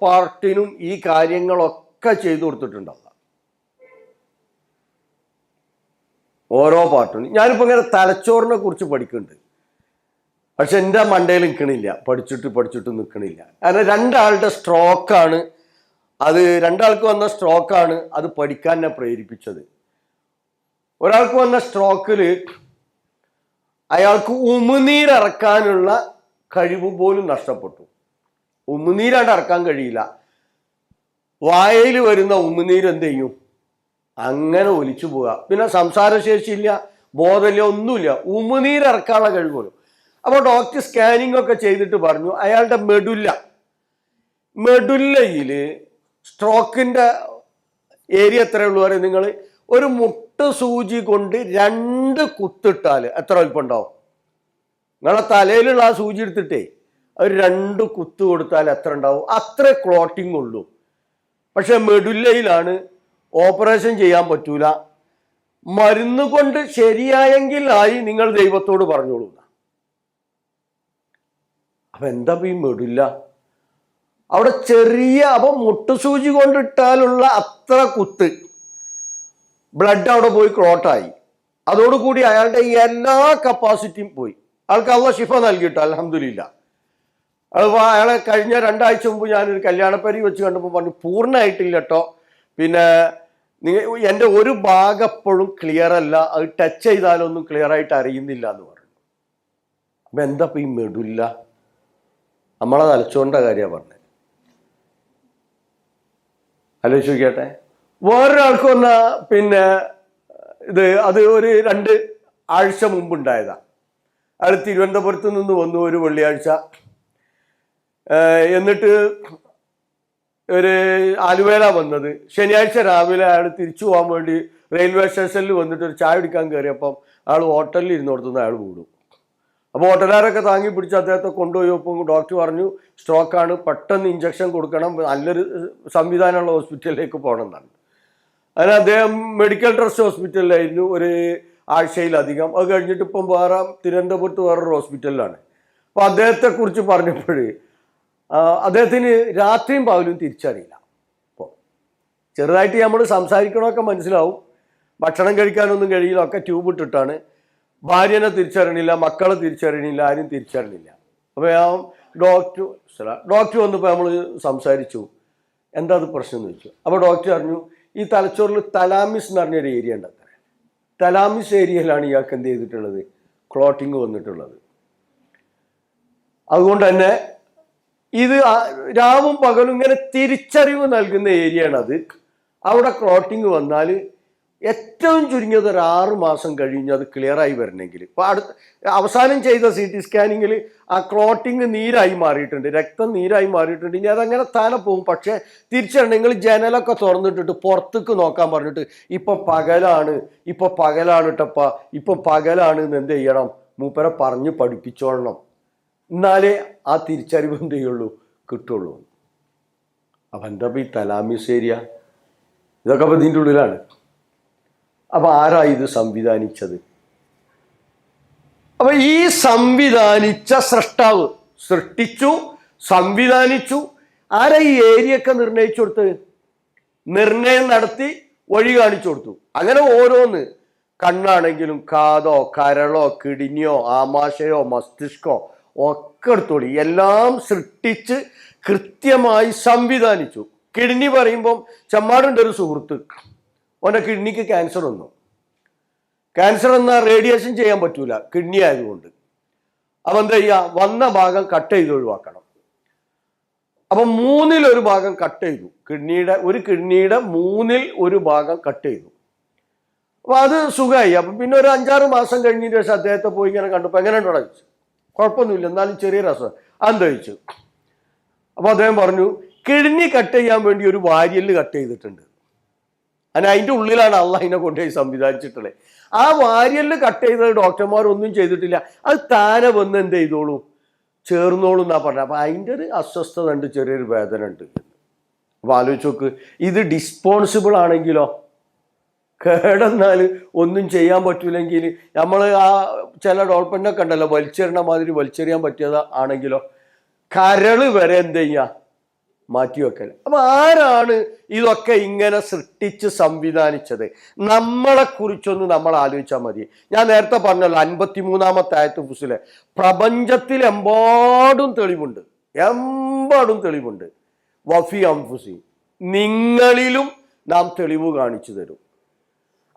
പാർട്ടിനും ഈ കാര്യങ്ങളൊക്കെ ചെയ്തു കൊടുത്തിട്ടുണ്ടാവും. ഓരോ പാർട്ടിനും. ഞാനിപ്പോ ഇങ്ങനെ തലച്ചോറിനെ കുറിച്ച് പഠിക്കുന്നുണ്ട്, പക്ഷെ എൻ്റെ മണ്ടയിൽ നിൽക്കണില്ല, പഠിച്ചിട്ട് നിൽക്കണില്ല. കാരണം രണ്ടാളുടെ സ്ട്രോക്കാണ് അത്, രണ്ടാൾക്ക് വന്ന സ്ട്രോക്കാണ് അത് പഠിക്കാൻ എന്നെ പ്രേരിപ്പിച്ചത്. ഒരാൾക്ക് വന്ന സ്ട്രോക്കിൽ അയാൾക്ക് ഉമിനീരിറക്കാനുള്ള കഴിവ് പോലും നഷ്ടപ്പെട്ടു. ഉമിനീരാണ്ട് ഇറക്കാൻ കഴിയില്ല. വായയിൽ വരുന്ന ഉമിനീര് എന്ത് ചെയ്യും? അങ്ങനെ ഒലിച്ചു പോവുക. പിന്നെ സംസാരശേഷിയില്ല, ബോധമില്ല, ഒന്നുമില്ല. ഉമിനീരിറക്കാനുള്ള കഴിവ് പോലും. അപ്പോൾ ഡോക്ടർ സ്കാനിങ് ഒക്കെ ചെയ്തിട്ട് പറഞ്ഞു അയാളുടെ മെഡുല്ലയിൽ സ്ട്രോക്കിന്റെ ഏരിയ എത്രയുള്ളൂ പറയും നിങ്ങൾ? ഒരു മുട്ട് സൂചി കൊണ്ട് 2 കുത്തിട്ടാൽ എത്ര വലിപ്പമുണ്ടാവും? നിങ്ങളെ തലയിലുള്ള ആ സൂചി എടുത്തിട്ടേ ഒരു 2 കുത്ത് കൊടുത്താൽ എത്ര ഉണ്ടാവും? അത്ര ക്ലോട്ടിങ് ഉള്ളൂ. പക്ഷെ മെഡുല്ലയിലാണ്, ഓപ്പറേഷൻ ചെയ്യാൻ പറ്റൂല. മരുന്ന് കൊണ്ട് ശരിയായെങ്കിൽ ആയി, നിങ്ങൾ ദൈവത്തോട് പറഞ്ഞോളൂ. അപ്പൊ എന്താ ഈ മെഡുല്ല? അവിടെ ചെറിയ, അപ്പൊ മുട്ടുസൂചി കൊണ്ടിട്ടാലുള്ള അത്ര കുത്ത് ബ്ലഡ് അവിടെ പോയി ക്ലോട്ടായി. അതോടുകൂടി അയാളുടെ എല്ലാ കപ്പാസിറ്റിയും പോയി. ആൾക്ക് അള്ളാഹ് ശിഫ നൽകിയിട്ടോ, അൽഹംദുലില്ലാ. അത് അയാളെ കഴിഞ്ഞ 2 ആഴ്ച മുമ്പ് ഞാനൊരു കല്യാണപ്പരി വെച്ച് കണ്ടപ്പോൾ പറഞ്ഞു പൂർണ്ണമായിട്ടില്ല കേട്ടോ, പിന്നെ എൻ്റെ ഒരു ഭാഗം എപ്പോഴും ക്ലിയർ അല്ല, അത് ടച്ച് ചെയ്താലൊന്നും ക്ലിയർ ആയിട്ട് അറിയുന്നില്ല എന്ന് പറഞ്ഞു. അപ്പൊ എന്താ ഈ മെഡുല്ല? നമ്മളെ തലച്ചോറിൻ്റെ കാര്യമാണ് പറഞ്ഞത്. ആലോചിച്ച് നോക്കിയാട്ടെ. വേറൊരാൾക്ക് വന്ന പിന്നെ അത് ഒരു 2 ആഴ്ച മുമ്പുണ്ടായതാ. അയാൾ തിരുവനന്തപുരത്ത് നിന്ന് വന്നു ഒരു വെള്ളിയാഴ്ച. എന്നിട്ട് ഒരു ആലുവേല വന്നത്. ശനിയാഴ്ച രാവിലെ അയാൾ തിരിച്ചു പോകാൻ വേണ്ടി റെയിൽവേ സ്റ്റേഷനിൽ വന്നിട്ട് ഒരു ചായ കുടിക്കാൻ കയറിയപ്പം അയാൾ ഹോട്ടലിൽ ഇരുന്നോടത്തുനിന്ന് അയാൾ കൂടും. അപ്പോൾ ഹോട്ടലുകാരൊക്കെ താങ്ങി പിടിച്ച് അദ്ദേഹത്തെ കൊണ്ടുപോയി. ഒപ്പം ഡോക്ടർ പറഞ്ഞു സ്ട്രോക്കാണ്, പെട്ടെന്ന് ഇഞ്ചക്ഷൻ കൊടുക്കണം, നല്ലൊരു സംവിധാനമുള്ള ഹോസ്പിറ്റലിലേക്ക് പോകണം എന്നാണ്. അതിന് അദ്ദേഹം മെഡിക്കൽ ട്രസ്റ്റ് ഹോസ്പിറ്റലിലായിരുന്നു ഒരു ആഴ്ചയിലധികം. അത് കഴിഞ്ഞിട്ട് ഇപ്പം വേറെ തിരുവനന്തപുരത്ത് വേറൊരു ഹോസ്പിറ്റലിലാണ്. അപ്പോൾ അദ്ദേഹത്തെക്കുറിച്ച് പറഞ്ഞപ്പോൾ അദ്ദേഹത്തിന് രാത്രിയും പകലും തിരിച്ചറിയില്ല. അപ്പോൾ ചെറുതായിട്ട് നമ്മൾ സംസാരിക്കണമൊക്കെ മനസ്സിലാവും, ഭക്ഷണം കഴിക്കാനൊന്നും കഴിയില്ല, ഒക്കെ ട്യൂബ് ഇട്ടിട്ടാണ്. ഭാര്യനെ തിരിച്ചറിയണില്ല, മക്കളെ തിരിച്ചറിയണില്ല, ആരും തിരിച്ചറിയണില്ല. അപ്പോൾ ഡോക്ടർ വന്നപ്പോൾ നമ്മൾ സംസാരിച്ചു, എന്താ അത് പ്രശ്നം എന്ന് ചോദിച്ചു. അപ്പോൾ ഡോക്ടർ പറഞ്ഞു ഈ തലച്ചോറിൽ തലാമിസ് എന്ന് പറഞ്ഞൊരു ഏരിയ ഉണ്ട് അത്ര. തലാമിസ് ഏരിയയിലാണ് ഇയാൾക്ക് എന്ത് ചെയ്തിട്ടുള്ളത്, ക്ലോട്ടിങ് വന്നിട്ടുള്ളത്. അതുകൊണ്ട് തന്നെ ഇത് രാവും പകലും ഇങ്ങനെ തിരിച്ചറിവ് നൽകുന്ന ഏരിയയാണ് അത്. അവിടെ ക്ലോട്ടിങ് വന്നാൽ ഏറ്റവും ചുരുങ്ങിയത് ഒരു 6 മാസം കഴിഞ്ഞ് അത് ക്ലിയറായി വരണമെങ്കിൽ, ഇപ്പോൾ അവസാനം ചെയ്ത CT സ്കാനിങ്ങിൽ ആ ക്ലോട്ടിങ് നീരായി മാറിയിട്ടുണ്ട്, രക്തം നീരായി മാറിയിട്ടുണ്ട്. ഇനി അതങ്ങനെ താനെ പോകും. പക്ഷേ തിരിച്ചറിയണം, നിങ്ങൾ ജനലൊക്കെ തുറന്നിട്ടിട്ട് പുറത്തേക്ക് നോക്കാൻ പറഞ്ഞിട്ട് ഇപ്പം പകലാണ് ഇട്ടപ്പ ഇപ്പം പകലാണ് എന്ന് എന്ത് ചെയ്യണം, മൂപ്പരെ പറഞ്ഞ് പഠിപ്പിച്ചോളണം. എന്നാലേ ആ തിരിച്ചറിവ് എന്ത് ചെയ്യുള്ളൂ, കിട്ടുള്ളൂ. അപ്പം എന്താ ഈ തലാമിസ് ഏരിയ, ഇതൊക്കെ അപ്പം ഇതിൻ്റെ ഉള്ളിലാണ്. അപ്പം ആരാ ഇത് സംവിധാനിച്ചത്? അപ്പം ഈ സംവിധാനിച്ച സൃഷ്ടാവ് സൃഷ്ടിച്ചു, സംവിധാനിച്ചു. ആരാ ഈ ഏരിയൊക്കെ നിർണയിച്ചു കൊടുത്തത്? നിർണയം നടത്തി വഴി കാണിച്ചു കൊടുത്തു. അങ്ങനെ ഓരോന്ന്, കണ്ണാണെങ്കിലും കാതോ കരളോ കിഡ്നിയോ ആമാശയോ മസ്തിഷ്കോ ഒക്കെ എടുത്തോളി, എല്ലാം സൃഷ്ടിച്ച് കൃത്യമായി സംവിധാനിച്ചു. കിഡ്നി പറയുമ്പം ചെമ്മാടുണ്ട് ഒരു സുഹൃത്ത്, ഓൻ്റെ കിഡ്നിക്ക് ക്യാൻസർ വന്നു. ക്യാൻസർ എന്നാൽ റേഡിയേഷൻ ചെയ്യാൻ പറ്റൂല കിഡ്നി ആയതുകൊണ്ട്. അപ്പം എന്താ ചെയ്യുക, വന്ന ഭാഗം കട്ട് ചെയ്ത് ഒഴിവാക്കണം. അപ്പം 1/3 ഭാഗം കട്ട് ചെയ്തു, കിഡ്നിയുടെ 1/3 ഭാഗം കട്ട് ചെയ്തു. അപ്പം അത് സുഖമായി. അപ്പം പിന്നെ ഒരു 5-6 മാസം കഴിഞ്ഞതിന് ശേഷം അദ്ദേഹത്തെ പോയി ഇങ്ങനെ കണ്ടപ്പോൾ എങ്ങനെയുണ്ടോ ചോദിച്ചു. കുഴപ്പമൊന്നുമില്ല, എന്നാലും ചെറിയ രസം അതെന്താ ചോദിച്ചു. അപ്പോൾ അദ്ദേഹം പറഞ്ഞു കിഡ്നി കട്ട് ചെയ്യാൻ വേണ്ടി ഒരു വാരിയല് കട്ട് ചെയ്തിട്ടുണ്ട്, അതിൻ്റെ ഉള്ളിലാണ് അള്ളാഹ് അതിനെ കൊണ്ടുപോയി സംവിധാനിച്ചിട്ടുള്ളത്. ആ വാരിയല് കട്ട് ചെയ്തത് ഡോക്ടർമാരൊന്നും ചെയ്തിട്ടില്ല, അത് താനെ വന്ന് എന്ത് ചെയ്തോളൂ, ചേർന്നോളൂ എന്നാ പറഞ്ഞത്. അപ്പം അതിൻ്റെ ഒരു അസ്വസ്ഥത ഉണ്ട്, ചെറിയൊരു വേദന ഉണ്ട്. അപ്പോൾ ആലോചിച്ച് നോക്ക്, ഇത് ഡിസ്പോൺസിബിൾ ആണെങ്കിലോ, കേടെന്നാൽ ഒന്നും ചെയ്യാൻ പറ്റൂലെങ്കിൽ, നമ്മൾ ആ ചില ഡോൾപ്പനൊക്കെ ഉണ്ടല്ലോ വലിച്ചെറിയണ മാതിരി വലിച്ചെറിയാൻ പറ്റിയത് ആണെങ്കിലോ, കരള് വരെ എന്ത് ചെയ്യുക, മാറ്റിവെക്കൽ. അപ്പൊ ആരാണ് ഇതൊക്കെ ഇങ്ങനെ സൃഷ്ടിച്ച് സംവിധാനിച്ചത്? നമ്മളെ കുറിച്ചൊന്ന് നമ്മൾ ആലോചിച്ചാൽ മതി. ഞാൻ നേരത്തെ പറഞ്ഞല്ലോ 53-ാമത്തെ ആയത്ത് ഫുസിലെ പ്രപഞ്ചത്തിലെമ്പാടും തെളിവുണ്ട്, എമ്പാടും തെളിവുണ്ട്. വഫി അംഫുസി, നിങ്ങളിലും നാം തെളിവ് കാണിച്ചു തരും.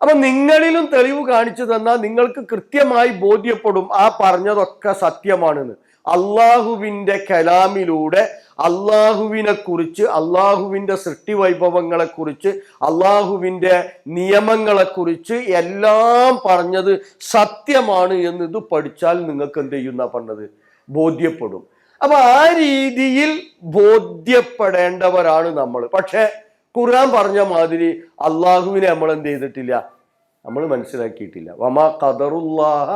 അപ്പൊ നിങ്ങളിലും തെളിവ് കാണിച്ചു തന്നാൽ നിങ്ങൾക്ക് കൃത്യമായി ബോധ്യപ്പെടും ആ പറഞ്ഞതൊക്കെ സത്യമാണെന്ന്. അള്ളാഹുവിൻ്റെ കലാമിലൂടെ അള്ളാഹുവിനെ കുറിച്ച്, അള്ളാഹുവിൻ്റെ സൃഷ്ടി വൈഭവങ്ങളെക്കുറിച്ച്, അള്ളാഹുവിൻ്റെ നിയമങ്ങളെക്കുറിച്ച് എല്ലാം പറഞ്ഞത് സത്യമാണ് എന്ന് ഇത് പഠിച്ചാൽ നിങ്ങൾക്ക് എന്ത് ചെയ്യുന്ന പറഞ്ഞത് ബോധ്യപ്പെടും. അപ്പൊ ആ രീതിയിൽ ബോധ്യപ്പെടേണ്ടവരാണ് നമ്മൾ. പക്ഷെ ഖുർആൻ പറഞ്ഞ മാതിരി അള്ളാഹുവിനെ നമ്മൾ എന്ത് ചെയ്തിട്ടില്ല, നമ്മൾ മനസ്സിലാക്കിയിട്ടില്ല. വമാ ഖദറുല്ലാഹ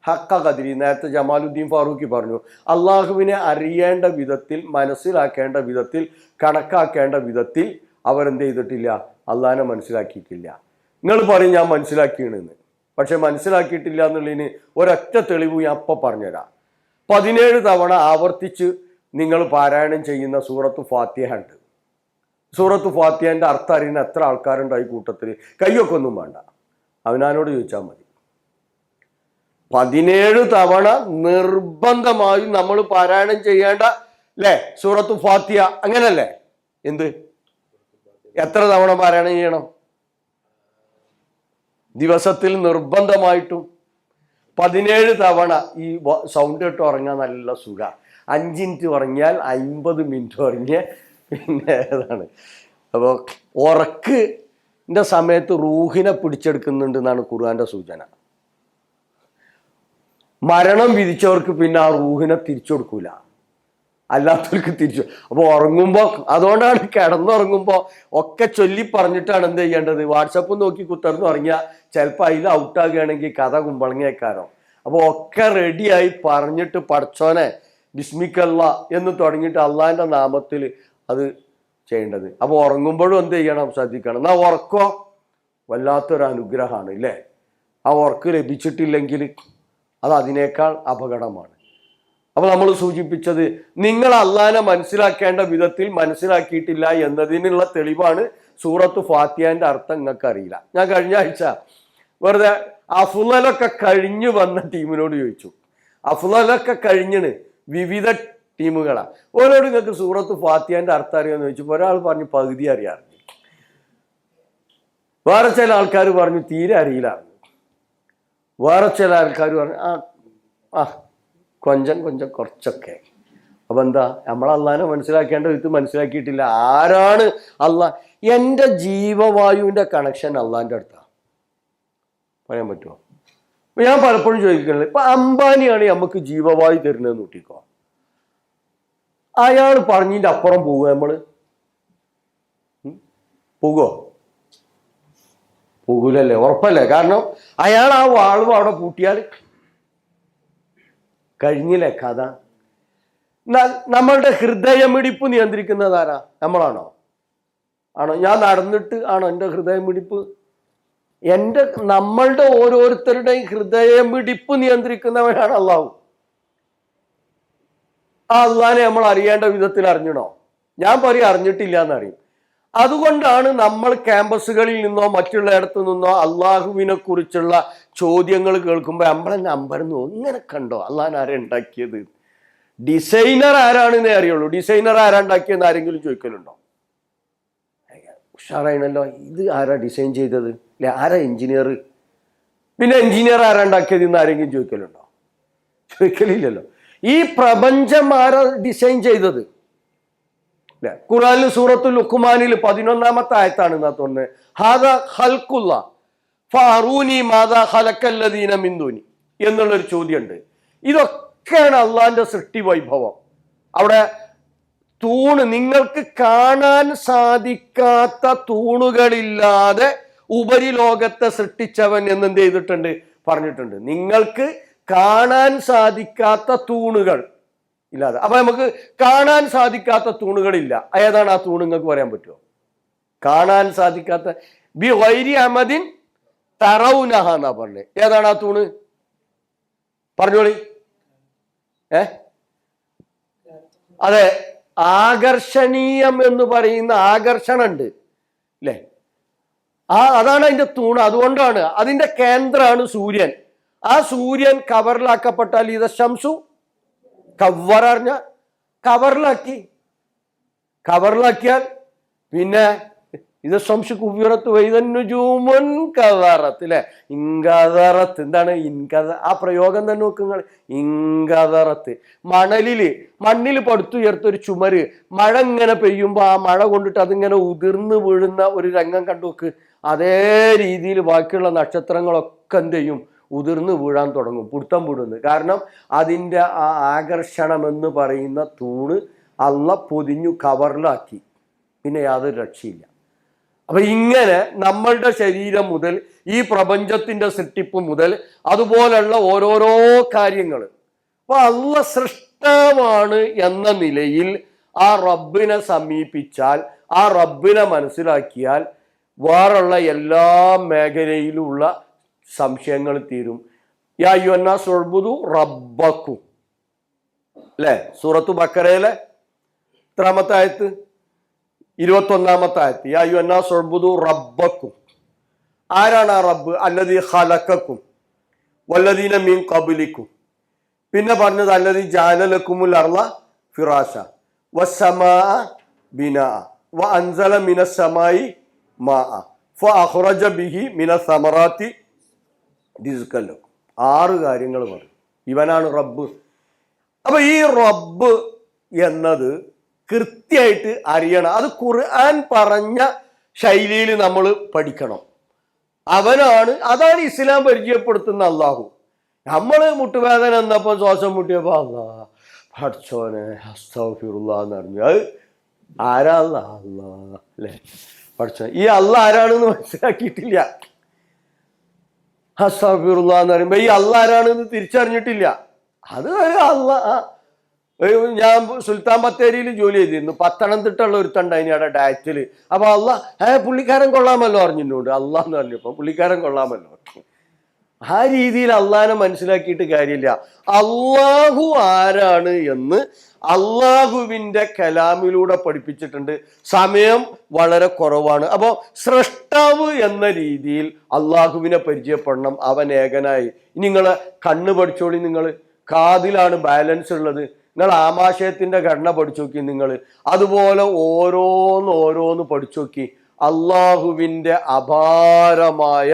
ഹക്ക ഖദ്രി, നേരത്തെ ജമാലുദ്ദീൻ ഫാറൂഖി പറഞ്ഞു, അള്ളാഹുവിനെ അറിയേണ്ട വിധത്തിൽ, മനസ്സിലാക്കേണ്ട വിധത്തിൽ, കണക്കാക്കേണ്ട വിധത്തിൽ അവരെന്ത് ചെയ്തിട്ടില്ല, അള്ളാഹിനെ മനസ്സിലാക്കിയിട്ടില്ല. നിങ്ങൾ പറയും ഞാൻ മനസ്സിലാക്കിയെന്ന്, പക്ഷെ മനസ്സിലാക്കിയിട്ടില്ല എന്നുള്ളതിന് ഒരൊറ്റ തെളിവ് ഞാൻ അപ്പം പറഞ്ഞുതരാം. 17 തവണ ആവർത്തിച്ച് നിങ്ങൾ പാരായണം ചെയ്യുന്ന സൂറത്ത് ഫാത്തിഹ ഉണ്ട്. സൂറത്ത് ഫാത്തിഹൻ്റെ അർത്ഥം അറിയുന്ന എത്ര ആൾക്കാരുണ്ടായി കൂട്ടത്തിൽ? കയ്യൊക്കെ ഒന്നും വേണ്ട, അവനാനോട് ചോദിച്ചാൽ മതി. 17 തവണ നിർബന്ധമായും നമ്മൾ പാരായണം ചെയ്യേണ്ട അല്ലേ സൂറത്ത് ഫാത്തിഹ, അങ്ങനല്ലേ? എന്ത് എത്ര തവണ പാരായണം ചെയ്യണം ദിവസത്തിൽ? നിർബന്ധമായിട്ടും 17 തവണ. ഈ സൗണ്ട് ഇട്ട് ഉറങ്ങാൻ നല്ല സുഖ. 5 മിനിറ്റ് ഉറങ്ങിയാൽ 50 മിനിറ്റ് ഉറങ്ങിയ പിന്നെ ഏതാണ്. അപ്പോൾ ഉറക്കിൻ്റെ സമയത്ത് റൂഹിനെ പിടിച്ചെടുക്കുന്നുണ്ട് എന്നാണ് ഖുർആന്റെ സൂചന. മരണം വിധിച്ചവർക്ക് പിന്നെ ആ റൂഹിനെ തിരിച്ചു കൊടുക്കൂല, അല്ലാത്തവർക്ക് തിരിച്ചു. അപ്പോൾ ഉറങ്ങുമ്പോൾ, അതുകൊണ്ടാണ് കിടന്നുറങ്ങുമ്പോൾ ഒക്കെ ചൊല്ലി പറഞ്ഞിട്ടാണ് എന്ത് ചെയ്യേണ്ടത്. വാട്സപ്പ് നോക്കി കുത്തർന്ന് ഉറങ്ങിയാൽ ചിലപ്പോൾ അതിൽ ഔട്ടാകുകയാണെങ്കിൽ കഥ കുമ്പളങ്ങിയേക്കാരോ. അപ്പോൾ ഒക്കെ റെഡിയായി പറഞ്ഞിട്ട് പടച്ചോനെ ബിസ്മിക്കല്ല എന്ന് തുടങ്ങിയിട്ട് അള്ളാഹിൻ്റെ നാമത്തിൽ അത് ചെയ്യേണ്ടത്. അപ്പോൾ ഉറങ്ങുമ്പോഴും എന്ത് ചെയ്യണം? ശ്രദ്ധിക്കണം. എന്നാൽ ഉറക്കോ വല്ലാത്തൊരു അനുഗ്രഹമാണ് ഇല്ലേ? ആ ഉറക്ക് ലഭിച്ചിട്ടില്ലെങ്കിൽ അത് അതിനേക്കാൾ അപകടമാണ്. അപ്പോൾ നമ്മൾ സൂചിപ്പിച്ചത്, നിങ്ങൾ അള്ളാനെ മനസ്സിലാക്കേണ്ട വിധത്തിൽ മനസ്സിലാക്കിയിട്ടില്ല എന്നതിനുള്ള തെളിവാണ് സൂറത്ത് ഫാത്തിഹയുടെ അർത്ഥം നിങ്ങൾക്ക് അറിയില്ല. ഞാൻ കഴിഞ്ഞ ആഴ്ച വെറുതെ അഫ്ളലൊക്കെ കഴിഞ്ഞു വന്ന ടീമിനോട് ചോദിച്ചു. അഫ്ളലൊക്കെ കഴിഞ്ഞിന് വിവിധ ടീമുകളാണ്. ഓരോട് നിങ്ങൾക്ക് സൂറത്ത് ഫാത്തിഹയുടെ അർത്ഥം അറിയാമെന്ന് ചോദിച്ചപ്പോൾ ഒരാൾ പറഞ്ഞു പകുതി അറിയാറുണ്ട്, വേറെ ചില ആൾക്കാർ പറഞ്ഞു തീരെ അറിയില്ല, വേറെ ചില ആൾക്കാർ പറഞ്ഞു കൊഞ്ചം കുറച്ചൊക്കെ. അപ്പൊ എന്താ? നമ്മൾ അള്ളാനെ മനസ്സിലാക്കേണ്ട ഇത് മനസ്സിലാക്കിയിട്ടില്ല. ആരാണ് അള്ളാഹ്? എൻ്റെ ജീവവായുവിൻ്റെ കണക്ഷൻ അള്ളാഹിൻ്റെ അടുത്താണ്. പറയാൻ പറ്റുമോ? ഞാൻ പലപ്പോഴും ചോദിക്കുന്നത്, ഇപ്പൊ അംബാനിയാണ് നമുക്ക് ജീവവായു തരുന്നതെന്ന് കൂട്ടിക്കോ, അയാൾ പറഞ്ഞതിൻ്റെ അപ്പുറം പോവുക നമ്മള്? പോകുമോ? പോകൂലല്ലേ? ഉറപ്പല്ലേ? കാരണം അയാൾ ആ വാൾവ് അവിടെ പൂട്ടിയാൽ കഴിഞ്ഞില്ലേ കഥ. നമ്മളുടെ ഹൃദയമിടിപ്പ് നിയന്ത്രിക്കുന്നത് ആരാ? നമ്മളാണോ? ആണോ? ഞാൻ നടന്നിട്ട് ആണോ എൻ്റെ ഹൃദയമിടിപ്പ്? നമ്മളുടെ ഓരോരുത്തരുടെയും ഹൃദയമിടിപ്പ് നിയന്ത്രിക്കുന്നവനാണ് അള്ളാഹു. ആ അള്ളാഹിനെ നമ്മൾ അറിയേണ്ട വിധത്തിൽ അറിഞ്ഞണോ? ഞാൻ പറയും അറിഞ്ഞിട്ടില്ല എന്നറിയും. അതുകൊണ്ടാണ് നമ്മൾ ക്യാമ്പസുകളിൽ നിന്നോ മറ്റുള്ളയിടത്തു നിന്നോ അള്ളാഹുവിനെ കുറിച്ചുള്ള ചോദ്യങ്ങൾ കേൾക്കുമ്പോൾ നമ്മളെ നമ്പർന്നു ഇങ്ങനെ കണ്ടോ അള്ളാഹിനെ ആരാ ഉണ്ടാക്കിയത്? ഡിസൈനർ ആരാണെന്നേ അറിയുള്ളൂ. ഡിസൈനർ ആരാ ഉണ്ടാക്കിയെന്ന് ആരെങ്കിലും ചോദിക്കലുണ്ടോ? ഉഷാറായിണല്ലോ, ഇത് ആരാ ഡിസൈൻ ചെയ്തത്? അല്ലെ ആരാ എഞ്ചിനീയർ? പിന്നെ എഞ്ചിനീയർ ആരാ ഉണ്ടാക്കിയത് എന്ന് ആരെങ്കിലും ചോദിക്കലുണ്ടോ? ചോദിക്കലില്ലല്ലോ. ഈ പ്രപഞ്ചം ആരാ ഡിസൈൻ ചെയ്തത്? ഖുർആനിൽ സൂറത്തുൽ ലുഖ്മാനിൽ 11-ാമത്തെ ആയത്താണ് എന്നാ തോന്നുന്നത്. ഹാദാ ഖൽഖുല്ലാ ഫഅറൂനി മാദാ ഖലഖല്ലദീന മിൻ ദൂനി എന്നുള്ളൊരു ചോദ്യമുണ്ട്. ഇതൊക്കെയാണ് അള്ളാഹിന്റെ സൃഷ്ടി വൈഭവം. അവിടെ തൂണ്, നിങ്ങൾക്ക് കാണാൻ സാധിക്കാത്ത തൂണുകളില്ലാതെ ഉപരിലോകത്തെ സൃഷ്ടിച്ചവൻ എന്നെന്ത് ചെയ്തിട്ടുണ്ട്? പറഞ്ഞിട്ടുണ്ട്. നിങ്ങൾക്ക് കാണാൻ സാധിക്കാത്ത തൂണുകൾ ഇല്ലാതെ. അപ്പൊ നമുക്ക് കാണാൻ സാധിക്കാത്ത തൂണുകളില്ല. ഏതാണ് ആ തൂണ്? നിങ്ങൾക്ക് പറയാൻ പറ്റുമോ? കാണാൻ സാധിക്കാത്ത ബി ഗൈരി അമദിൻ തറൗനഹ എന്നാ പറഞ്ഞേ. ഏതാണ് ആ തൂണ്? പറഞ്ഞോളി. അതെ, ആകർഷണീയം എന്ന് പറയുന്ന ആകർഷണം ഉണ്ട് അല്ലേ? അതാണ് അതിന്റെ തൂണ്. അതുകൊണ്ടാണ് അതിന്റെ കേന്ദ്രമാണ് സൂര്യൻ. ആ സൂര്യൻ കവറിലാക്കപ്പെട്ടാൽ ഇത് ശംസു കവററിഞ്ഞ കവറിലാക്കിയാൽ പിന്നെ ഇത് ശംസു കുവ്വിറത്ത് വൈതന്നുജൂമുൻ കവറത്ത് അല്ലെ? ഇങ്കതറത്ത്. എന്താണ് ഇൻകത? ആ പ്രയോഗം തന്നെ നോക്കുക. ഇങ്കതറത്ത്. മണ്ണിൽ പടുത്തുയർത്തൊരു ചുമര് മഴ ഇങ്ങനെ പെയ്യുമ്പോൾ ആ മഴ കൊണ്ടിട്ട് അതിങ്ങനെ ഉതിർന്നു വീഴുന്ന ഒരു രംഗം കണ്ടു നോക്ക്. അതേ രീതിയിൽ ബാക്കിയുള്ള നക്ഷത്രങ്ങളൊക്കെ എന്ത് ചെയ്യും? ഉതിർന്നു വീഴാൻ തുടങ്ങും, പുടുത്തം വിടുന്നു. കാരണം അതിൻ്റെ ആ ആകർഷണമെന്ന് പറയുന്ന തൂണ് അള്ളാഹ് പൊതിഞ്ഞു കവറിലാക്കി. പിന്നെ യാതൊരു രക്ഷയില്ല. അപ്പൊ ഇങ്ങനെ നമ്മളുടെ ശരീരം മുതൽ ഈ പ്രപഞ്ചത്തിന്റെ സൃഷ്ടിപ്പ് മുതൽ അതുപോലുള്ള ഓരോരോ കാര്യങ്ങൾ, അപ്പൊ അള്ളാഹ് സൃഷ്ടാവാണ് എന്ന നിലയിൽ ആ റബ്ബിനെ സമീപിച്ചാൽ, ആ റബ്ബിനെ മനസ്സിലാക്കിയാൽ വേറുള്ള എല്ലാ മേഖലയിലുള്ള സംശയങ്ങൾ തീരും. യാ അയ്യുഹന്നാസ് ഉഅ്ബുദു റബ്ബക്കും അല്ലെ? സൂറത്തു ബക്കറയിലെ എത്രാമത്തെ ആയത്ത്? 21-ാമത്തെ ആയത്ത്. യാ അയ്യുഹന്നാസ് ഉഅ്ബുദു റബ്ബക്കും. ആരാണ് ആ റബ്ബ്? അല്ലദീ ഖലഖക്കും വല്ലദീന മിൻ ഖബ്ലിക്കും. പിന്നെ പറഞ്ഞത് അല്ലദീ ജഅല ലക്കുമുൽ അർള ഫിറാശ വസ്സമാഅ ബിനാഅ വഅൻസല മിനസ് സമായി മാഅ ഫഅഖ്റജ ബിഹി മിനസ് സമറാത്തി റിസ്ഖൻ ലക്കും. 6 കാര്യങ്ങൾ പറയും. ഇവനാണ് റബ്ബ്. അപ്പൊ ഈ റബ്ബ് എന്നത് കൃത്യമായിട്ട് അറിയണം. അത് ഖുർആൻ പറഞ്ഞ ശൈലിയിൽ നമ്മൾ പഠിക്കണം. അതാണ് ഇസ്ലാം പരിചയപ്പെടുത്തുന്ന അള്ളാഹു. നമ്മൾ മുട്ടുവേദന എന്നപ്പോ ശ്വാസം മുട്ടിയപ്പോ അള്ളാ പഠിച്ചോനെ അസ്തഗ്ഫിറുല്ലാഹ് എന്ന് പറഞ്ഞു. അത് ആരാ? അള്ളാ അല്ലേ? പഠിച്ചോ, ഈ അള്ളാഹ് ആരാണെന്ന് മനസ്സിലാക്കിയിട്ടില്ല. അസ്തഗ്ഫിറുല്ലാഹ് എന്ന് പറയുമ്പോ ഈ അള്ളാഹ് ആരാണെന്ന് തിരിച്ചറിഞ്ഞിട്ടില്ല. അത് അള്ളാഹ് ഞാൻ സുൽത്താൻ ബത്തേരിയിൽ ജോലി ചെയ്തിരുന്നു. പത്തനംതിട്ടുള്ള ഒരുത്തണ്ട് അതിനവിടെ ഡയറ്റിൽ. അപ്പൊ പുള്ളിക്കാരൻ കൊള്ളാമല്ലോ അറിഞ്ഞിട്ടുണ്ട്. എന്ന് പറഞ്ഞപ്പോ പുള്ളിക്കാരൻ കൊള്ളാമല്ലോ. ആ രീതിയിൽ അള്ളാഹിനെ മനസ്സിലാക്കിയിട്ട് കാര്യമില്ല. അള്ളാഹു ആരാണ് എന്ന് അള്ളാഹുവിൻ്റെ കലാമിലൂടെ പഠിപ്പിച്ചിട്ടുണ്ട്. സമയം വളരെ കുറവാണ്. അപ്പോൾ സ്രഷ്ടാവ് എന്ന രീതിയിൽ അള്ളാഹുവിനെ പരിചയപ്പെടണം. അവൻ ഏകനായി. നിങ്ങൾ കണ്ണ് പഠിച്ചോളി. നിങ്ങൾ കാതിലാണ് ബാലൻസ് ഉള്ളത്. നിങ്ങൾ ആമാശയത്തിൻ്റെ ഘടന പഠിച്ചു നോക്കി. നിങ്ങൾ അതുപോലെ ഓരോന്ന് പഠിച്ചു നോക്കി. അള്ളാഹുവിൻ്റെ അപാരമായ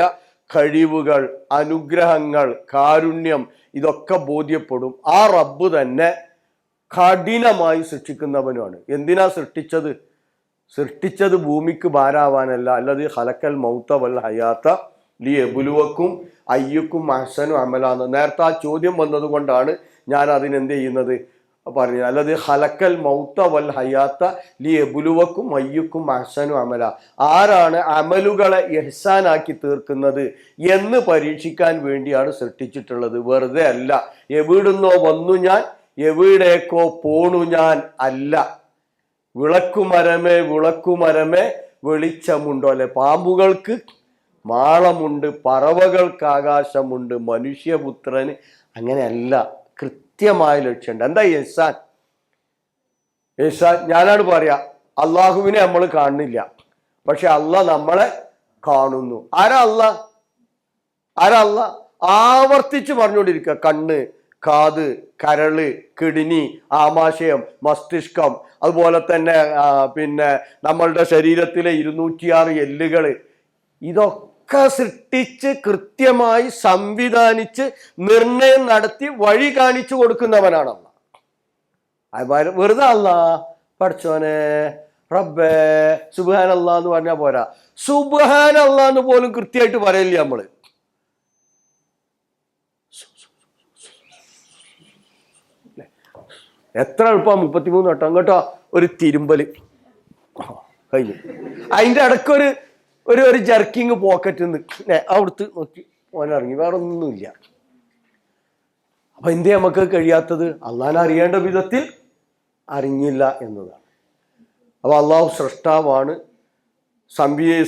കഴിവുകൾ, അനുഗ്രഹങ്ങൾ, കാരുണ്യം ഇതൊക്കെ ബോധ്യപ്പെടും. ആ റബ്ബ് തന്നെ കഠിനമായി സൃഷ്ടിക്കുന്നവനുമാണ്. എന്തിനാ സൃഷ്ടിച്ചത് ഭൂമിക്ക് ഭാരാവാനല്ല. അല്ലത് ഹലക്കൽ മൗത്ത വൽ ഹയാത്ത ലി എബുലുവക്കും അയ്യുക്കും അഹ്സനു അമലാന്ന്. നേരത്തെ ആ ചോദ്യം വന്നത് കൊണ്ടാണ് ഞാൻ അതിനെന്ത് ചെയ്യുന്നത് പറഞ്ഞു. അല്ലത് ഹലക്കൽ മൗത്ത വൽ ഹയാത്ത ലി എബുലുവക്കും അയ്യുക്കും അഹ്സനു അമല. ആരാണ് അമലുകളെ ഇഹ്സാനാക്കി തീർക്കുന്നത് എന്ന് പരീക്ഷിക്കാൻ വേണ്ടിയാണ് സൃഷ്ടിച്ചിട്ടുള്ളത്. വെറുതെ അല്ല. എവിടുന്നോ വന്നു ഞാൻ, എവിടേക്കോ പോണു ഞാൻ അല്ല. വിളക്കുമരമേ വെളിച്ചമുണ്ടോ അല്ലെ. പാമ്പുകൾക്ക് മാളമുണ്ട്, പറവകൾക്ക് ആകാശമുണ്ട്, മനുഷ്യപുത്രന് അങ്ങനെയല്ല. കൃത്യമായ ലക്ഷ്യമുണ്ട്. എന്താ ഇഹ്സാൻ? ഞാനാണ് പറയാ, അള്ളാഹുവിനെ നമ്മൾ കാണുന്നില്ല, പക്ഷെ അള്ളാഹ് നമ്മളെ കാണുന്നു. ആരാ അള്ളാഹ്? ആവർത്തിച്ച് പറഞ്ഞുകൊണ്ടിരിക്കുക. കണ്ണ്, കാത്, കരള്, കിഡ്നി, ആമാശയം, മസ്തിഷ്കം, അതുപോലെ തന്നെ നമ്മളുടെ ശരീരത്തിലെ 206 എല്ലുകൾ, ഇതൊക്കെ സൃഷ്ടിച്ച് കൃത്യമായി സംവിധാനിച്ച് നിർണയം നടത്തി വഴി കാണിച്ചു കൊടുക്കുന്നവനാണ് അള്ളാഹ്. വെറുതെ അള്ളാഹ് പഠിച്ചോനെ റബ്ബേ സുബ്ഹാനല്ലാഹ് എന്ന് പറഞ്ഞാൽ പോരാ. സുബ്ഹാനല്ലാഹ് എന്ന് പോലും കൃത്യമായിട്ട് പറയില്ല നമ്മള്. എത്ര എളുപ്പം 33 വട്ടം കേട്ടോ. ഒരു തിരുമ്പല് കഴിഞ്ഞു. അതിൻ്റെ ഇടയ്ക്കൊരു ഒരു ജർക്കിങ് പോക്കറ്റ് അവിടുത്തെ നോക്കി ഓനിറങ്ങി. വേറെ ഒന്നുമില്ല. അപ്പൊ എന്തേ നമുക്ക് കഴിയാത്തത്? അള്ളാഹിനെ അറിയേണ്ട വിധത്തിൽ അറിഞ്ഞില്ല എന്നതാണ്. അപ്പൊ അള്ളാഹു സൃഷ്ടാവാണ്,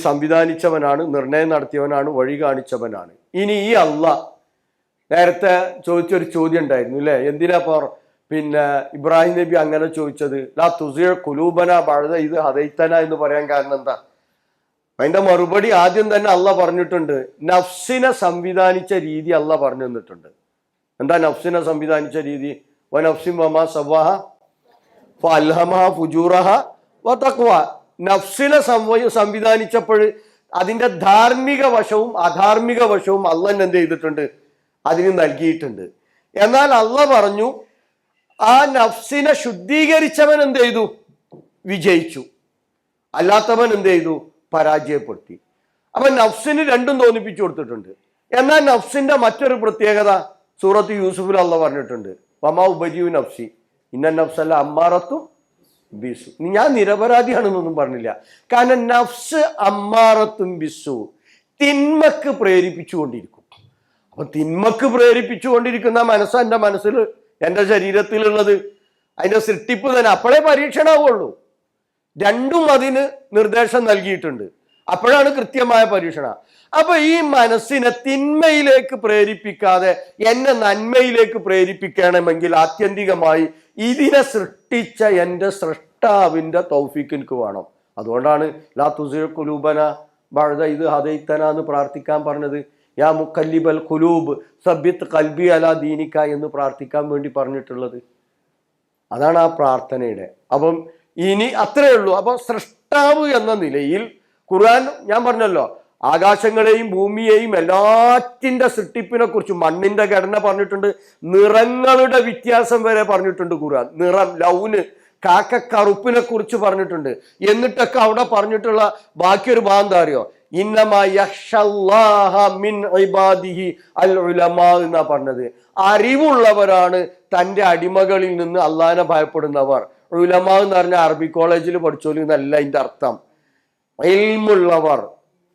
സംവിധാനിച്ചവനാണ്, നിർണയം നടത്തിയവനാണ്, വഴി കാണിച്ചവനാണ്. ഇനി ഈ അള്ളാഹ് നേരത്തെ ചോദിച്ചൊരു ചോദ്യം ഉണ്ടായിരുന്നു അല്ലേ? എന്തിനാ ഇബ്രാഹിം നബി അങ്ങനെ ചോദിച്ചത്? ലാ തുസിഅ ഖുലൂബന ബഅദ ഇദ് ഹദൈതന എന്ന് പറയാൻ കാരണം എന്താ? അതിന്റെ മറുപടി ആദ്യം തന്നെ അള്ളാഹ് പറഞ്ഞിട്ടുണ്ട്. നഫ്സിനെ സംവിധാനിച്ച രീതി അള്ളാഹ് പറഞ്ഞു തന്നിട്ടുണ്ട്. എന്താ നഫ്സിനെ സംവിധാനിച്ച രീതി? വനഫ്സിൻ വമാ സവ്വാഹ ഫഅൽഹമഹ ഫുജൂറഹ വതഖ്വ. നഫ്സിനെ സംവിധാനിച്ചപ്പോൾ അതിന്റെ ധാർമ്മിക വശവും അധാർമിക വശവും അള്ളാഹ് എന്ത് ചെയ്തിട്ടുണ്ട്? അതിന് നൽകിയിട്ടുണ്ട്. എന്നാൽ അള്ളാഹ് പറഞ്ഞു, ആ നഫ്സിനെ ശുദ്ധീകരിച്ചവൻ എന്ത് ചെയ്തു? വിജയിച്ചു. അല്ലാത്തവൻ എന്ത് ചെയ്തു? പരാജയപ്പെടുത്തി. അപ്പൊ നഫ്സിന് രണ്ടും തോന്നിപ്പിച്ചു കൊടുത്തിട്ടുണ്ട്. എന്നാൽ നഫ്സിന്റെ മറ്റൊരു പ്രത്യേകത സൂറത്ത് യൂസുഫിൽ അള്ളാഹ് പറഞ്ഞിട്ടുണ്ട്. വമാ ഉബരിയു നഫ്സി ഇന്ന നഫ്സല്ല അമ്മാറത്തും ബിസു. ഞാൻ നിരപരാധിയാണെന്നൊന്നും പറഞ്ഞില്ല. കാരണം നഫ്സ് അമ്മാറത്തും ബിസു, തിന്മക്ക് പ്രേരിപ്പിച്ചുകൊണ്ടിരിക്കും. അപ്പൊ തിന്മക്ക് പ്രേരിപ്പിച്ചുകൊണ്ടിരിക്കുന്ന മനസ്സ് എൻ്റെ മനസ്സിൽ, എൻ്റെ ശരീരത്തിലുള്ളത്, അതിന്റെ സൃഷ്ടിപ്പ് തന്നെ. അപ്പോഴേ പരീക്ഷണമാവുള്ളൂ. രണ്ടും അതിന് നിർദ്ദേശം നൽകിയിട്ടുണ്ട്. അപ്പോഴാണ് കൃത്യമായ പരീക്ഷണ. അപ്പൊ ഈ മനസ്സിനെ തിന്മയിലേക്ക് പ്രേരിപ്പിക്കാതെ എന്നെ നന്മയിലേക്ക് പ്രേരിപ്പിക്കണമെങ്കിൽ ആത്യന്തികമായി ഇതിനെ സൃഷ്ടിച്ച എൻ്റെ സൃഷ്ടാവിൻ്റെ തൗഫീഖ് എനിക്ക് വേണം. അതുകൊണ്ടാണ് ലാ തുസിഅ ഖുലൂബന ബഅദ ഇദ് ഹദൈതന എന്ന് പ്രാർത്ഥിക്കാൻ പറഞ്ഞത്. യാ മുഖല്ലിബൽ ഖുലൂബ് സബ്ബിത് ഖൽബി അലാ ദീനിക എന്ന് പ്രാർത്ഥിക്കാൻ വേണ്ടി പറഞ്ഞിട്ടുള്ളത്. അതാണ് ആ പ്രാർത്ഥനയുടെ. അപ്പം ഇനി അത്രയേ ഉള്ളൂ. അപ്പൊ സൃഷ്ടാവ് എന്ന നിലയിൽ ഖുർആൻ, ഞാൻ പറഞ്ഞല്ലോ, ആകാശങ്ങളെയും ഭൂമിയെയും എല്ലാറ്റിൻ്റെ സൃഷ്ടിപ്പിനെ കുറിച്ച്, മണ്ണിന്റെ ഘടന പറഞ്ഞിട്ടുണ്ട്, നിറങ്ങളുടെ വ്യത്യാസം വരെ പറഞ്ഞിട്ടുണ്ട് ഖുർആൻ. നിറം, ലൗന്, കാക്കക്കറുപ്പിനെ കുറിച്ച് പറഞ്ഞിട്ടുണ്ട്. എന്നിട്ടൊക്കെ അവിടെ പറഞ്ഞിട്ടുള്ള ബാക്കിയൊരു ഭാഗം എന്താ അറിയോ? ഇന്നമാ യഖ്ഷല്ലാഹ മിൻ ഇബാദിഹി അൽ ഉലമാ എന്നാ പറഞ്ഞത്. അറിവുള്ളവരാണ് തൻ്റെ അടിമകളിൽ നിന്ന് അള്ളാഹിനെ ഭയപ്പെടുന്നവർ. ഉലമാ എന്ന് പറഞ്ഞാൽ അറബി കോളേജിൽ പഠിച്ചോളൂ എന്നല്ല അതിൻ്റെ അർത്ഥം. ഇൽമുള്ളവർ,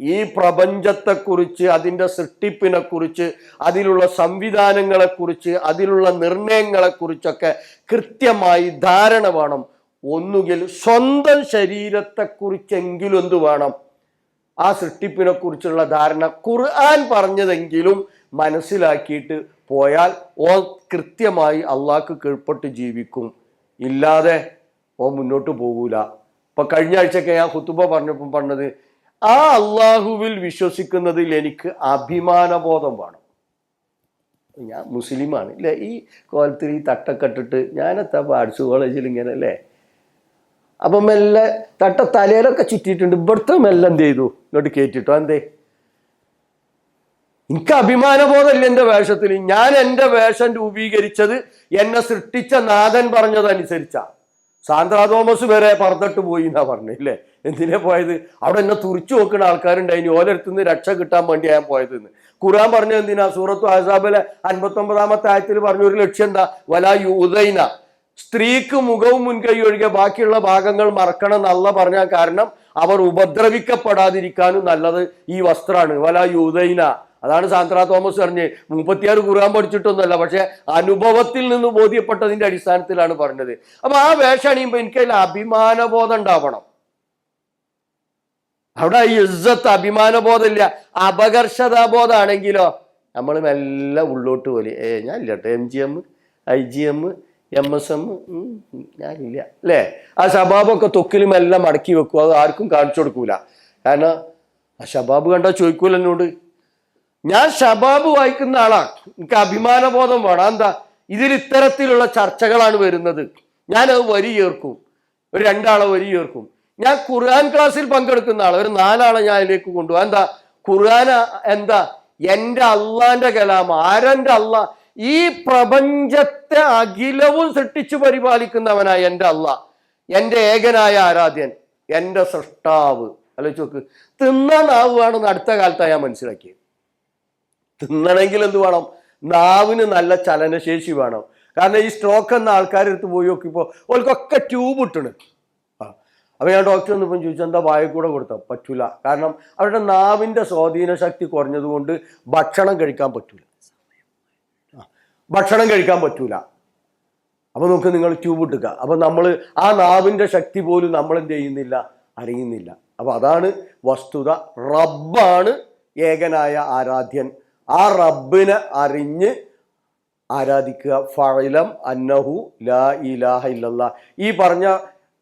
ഈ പ്രപഞ്ചത്തെക്കുറിച്ച്, അതിൻ്റെ സൃഷ്ടിപ്പിനെക്കുറിച്ച്, അതിലുള്ള സംവിധാനങ്ങളെക്കുറിച്ച്, അതിലുള്ള നിർണയങ്ങളെക്കുറിച്ചൊക്കെ കൃത്യമായി ധാരണ വേണം. ഒന്നുകിൽ സ്വന്തം ശരീരത്തെക്കുറിച്ചെങ്കിലും എന്ത് വേണം, ആ സൃഷ്ടിപ്പിനെ കുറിച്ചുള്ള ധാരണ ഖുർആൻ പറഞ്ഞതെങ്കിലും മനസ്സിലാക്കിയിട്ട് പോയാൽ ഓ കൃത്യമായി അള്ളാഹ്ക്ക് കീഴ്പ്പെട്ട് ജീവിക്കും. ഇല്ലാതെ ഓ മുന്നോട്ട് പോകൂല. ഇപ്പൊ കഴിഞ്ഞ ആഴ്ചയൊക്കെ ഞാൻ ഖുതുബ പറഞ്ഞപ്പോൾ പറഞ്ഞത്, ആ അള്ളാഹുവിൽ വിശ്വസിക്കുന്നതിൽ എനിക്ക് അഭിമാനബോധം വേണം. ഞാൻ മുസ്ലിമാണ് അല്ലേ, ഈ കോലത്തിൽ ഈ തട്ടൊക്കെ ഇട്ടിട്ട് ഞാനെത്താ ആർട്സ് കോളേജിൽ ഇങ്ങനെ അല്ലേ, അപ്പം മെല്ലെ തലയിലൊക്കെ ചുറ്റിയിട്ടുണ്ട്, ഇവിടുത്തെ മെല്ലെ എന്ത് ചെയ്തു ഇങ്ങോട്ട് കയറ്റിട്ടോ. എന്തേ? എനിക്ക് അഭിമാനബോധമില്ല എൻ്റെ വേഷത്തിൽ. ഞാൻ എൻ്റെ വേഷം രൂപീകരിച്ചത് എന്നെ സൃഷ്ടിച്ച നാഥൻ പറഞ്ഞതനുസരിച്ചാ. സാന്ദ്രാ തോമസ് വരെ പറന്നിട്ട് പോയി എന്നാ പറഞ്ഞില്ലേ. എന്തിനാ പോയത്? അവിടെ എന്നെ തുറിച്ചു നോക്കുന്ന ആൾക്കാരുണ്ടായിനി, ഓരോരുത്തുനിന്ന് രക്ഷ കിട്ടാൻ വേണ്ടി ഞാൻ പോയതെന്ന്. ഖുർആൻ പറഞ്ഞത് എന്തിനാ? സൂറത്തു അഹ്സാബിലെ 59-ാമത്തെ ആയത്തിൽ പറഞ്ഞ ഒരു ലക്ഷ്യം എന്താ? വലാ യൂദൈന, സ്ത്രീക്ക് മുഖവും മുൻകൈ ഒഴികെ ബാക്കിയുള്ള ഭാഗങ്ങൾ മറക്കണം എന്നല്ല പറഞ്ഞ കാരണം അവർ ഉപദ്രവിക്കപ്പെടാതിരിക്കാനും നല്ലത് ഈ വസ്ത്രമാണ്. വലാ യൂദൈന. അതാണ് സാന്ദ്രാ തോമസ് പറഞ്ഞ് 36 ഖുർആൻ പഠിച്ചിട്ടൊന്നുമല്ല, പക്ഷെ അനുഭവത്തിൽ നിന്ന് ബോധ്യപ്പെട്ടതിന്റെ അടിസ്ഥാനത്തിലാണ് പറഞ്ഞത്. അപ്പൊ ആ വേഷം അണിയുമ്പോൾ എനിക്കതിൽ അഭിമാനബോധം ഉണ്ടാവണം. അവിടെ ഈ ഇസ്സത്ത് അഭിമാനബോധമില്ല, അപകർഷതാബോധമാണെങ്കിലോ നമ്മൾ മെല്ലെ ഉള്ളോട്ട് പോലെ ഞാൻ ഇല്ല കേട്ടോ, MGM IGM MSM ഞാനില്ല അല്ലേ. ആ ഷബാബൊക്കെ തൊക്കിലും എല്ലാം മടക്കി വെക്കും, അത് ആർക്കും കാണിച്ചു കൊടുക്കൂല. കാരണം ആ ഷബാബ് കണ്ടാൽ ചോദിക്കൂല എന്നോട്. ഞാൻ ഷബാബ് വായിക്കുന്ന ആളാണ്, എനിക്ക് അഭിമാനബോധം വേണം. എന്താ? ഇതിൽ ഇത്തരത്തിലുള്ള ചർച്ചകളാണ് വരുന്നത്, ഞാനത് വരി ചേർക്കും, ഒരു 2 ആളെ വരി ചേർക്കും. ഞാൻ ഖുർആൻ ക്ലാസ്സിൽ പങ്കെടുക്കുന്ന ആളെ ഒരു 4 ആളെ ഞാൻ അതിലേക്ക് കൊണ്ടുപോകാം. എന്താ? ഖുർആൻ എന്താ? എൻ്റെ അള്ളാന്റെ കലാമ. ആരെൻ്റെ അള്ളാ? ഈ പ്രപഞ്ചത്തെ അഖിലവും സൃഷ്ടിച്ചു പരിപാലിക്കുന്നവനായ എൻ്റെ അള്ളാ, എൻ്റെ ഏകനായ ആരാധ്യൻ, എൻ്റെ സൃഷ്ടാവ്. ആലോചിച്ച് നോക്ക്. തിന്നാൻ നാവ് വേണമെന്ന് അടുത്ത കാലത്താണ് ഞാൻ മനസ്സിലാക്കിയത്. തിന്നണമെങ്കിൽ എന്ത് വേണം? നാവിന് നല്ല ചലനശേഷി വേണം. കാരണം ഈ സ്ട്രോക്ക് എന്ന ആൾക്കാരെടുത്ത് പോയി നോക്കിയപ്പോൾ ഓൾക്കൊക്കെ ട്യൂബ് ഇട്ടണ്. അപ്പൊ ഞാൻ ഡോക്ടർ ഒന്നിപ്പം ചോദിച്ചു, എന്താ വായ കൂടെ കൊടുത്താൽ പറ്റൂല? കാരണം അവരുടെ നാവിന്റെ സ്വാധീന ശക്തി കുറഞ്ഞതുകൊണ്ട് ഭക്ഷണം കഴിക്കാൻ പറ്റൂല. അപ്പൊ നോക്ക്, നിങ്ങൾ ട്യൂബ് ഇട്ടുക. അപ്പൊ നമ്മൾ ആ നാവിന്റെ ശക്തി പോലും നമ്മൾ എന്ത് ചെയ്യുന്നില്ല, അറിയുന്നില്ല. അപ്പൊ അതാണ് വസ്തുത. റബ്ബാണ് ഏകനായ ആരാധ്യൻ. ആ റബ്ബിനെ അറിഞ്ഞ് ആരാധിക്കുക. ഫഅലം അന്നഹു ലാ ഇലാഹ ഇല്ലല്ലാഹ്. ഈ പറഞ്ഞ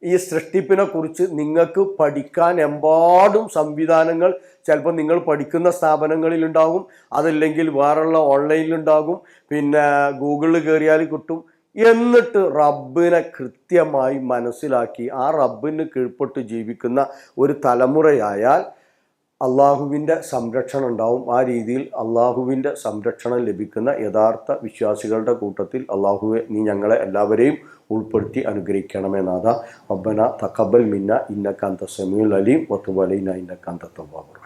ഈ സൃഷ്ടിപ്പിനെ കുറിച്ച് നിങ്ങൾക്ക് പഠിക്കാൻ എമ്പാടും സംവിധാനങ്ങൾ ചിലപ്പോൾ നിങ്ങൾ പഠിക്കുന്ന സ്ഥാപനങ്ങളിൽ ഉണ്ടാകും, അതല്ലെങ്കിൽ വേറെയുള്ള ഓൺലൈനിലുണ്ടാകും, പിന്നെ ഗൂഗിളിൽ കയറിയാൽ കിട്ടും. എന്നിട്ട് റബ്ബിനെ കൃത്യമായി മനസ്സിലാക്കി ആ റബ്ബിന് കീഴ്പ്പെട്ട് ജീവിക്കുന്ന ഒരു തലമുറയായാൽ അള്ളാഹുവിൻ്റെ സംരക്ഷണം ഉണ്ടാവും. ആ രീതിയിൽ അള്ളാഹുവിൻ്റെ സംരക്ഷണം ലഭിക്കുന്ന യഥാർത്ഥ വിശ്വാസികളുടെ കൂട്ടത്തിൽ അള്ളാഹുവെ നീ ഞങ്ങളെ എല്ലാവരെയും ഉൾപ്പെടുത്തി അനുഗ്രഹിക്കണമേ നാഥ. റബ്ബന തഖബ്ബൽ മിന്ന ഇന്നക അൻത സമീഉൽ അലീം വതുബ് അലൈനാ ഇന്നക അൻത തവ്വാബുർ റഹീം.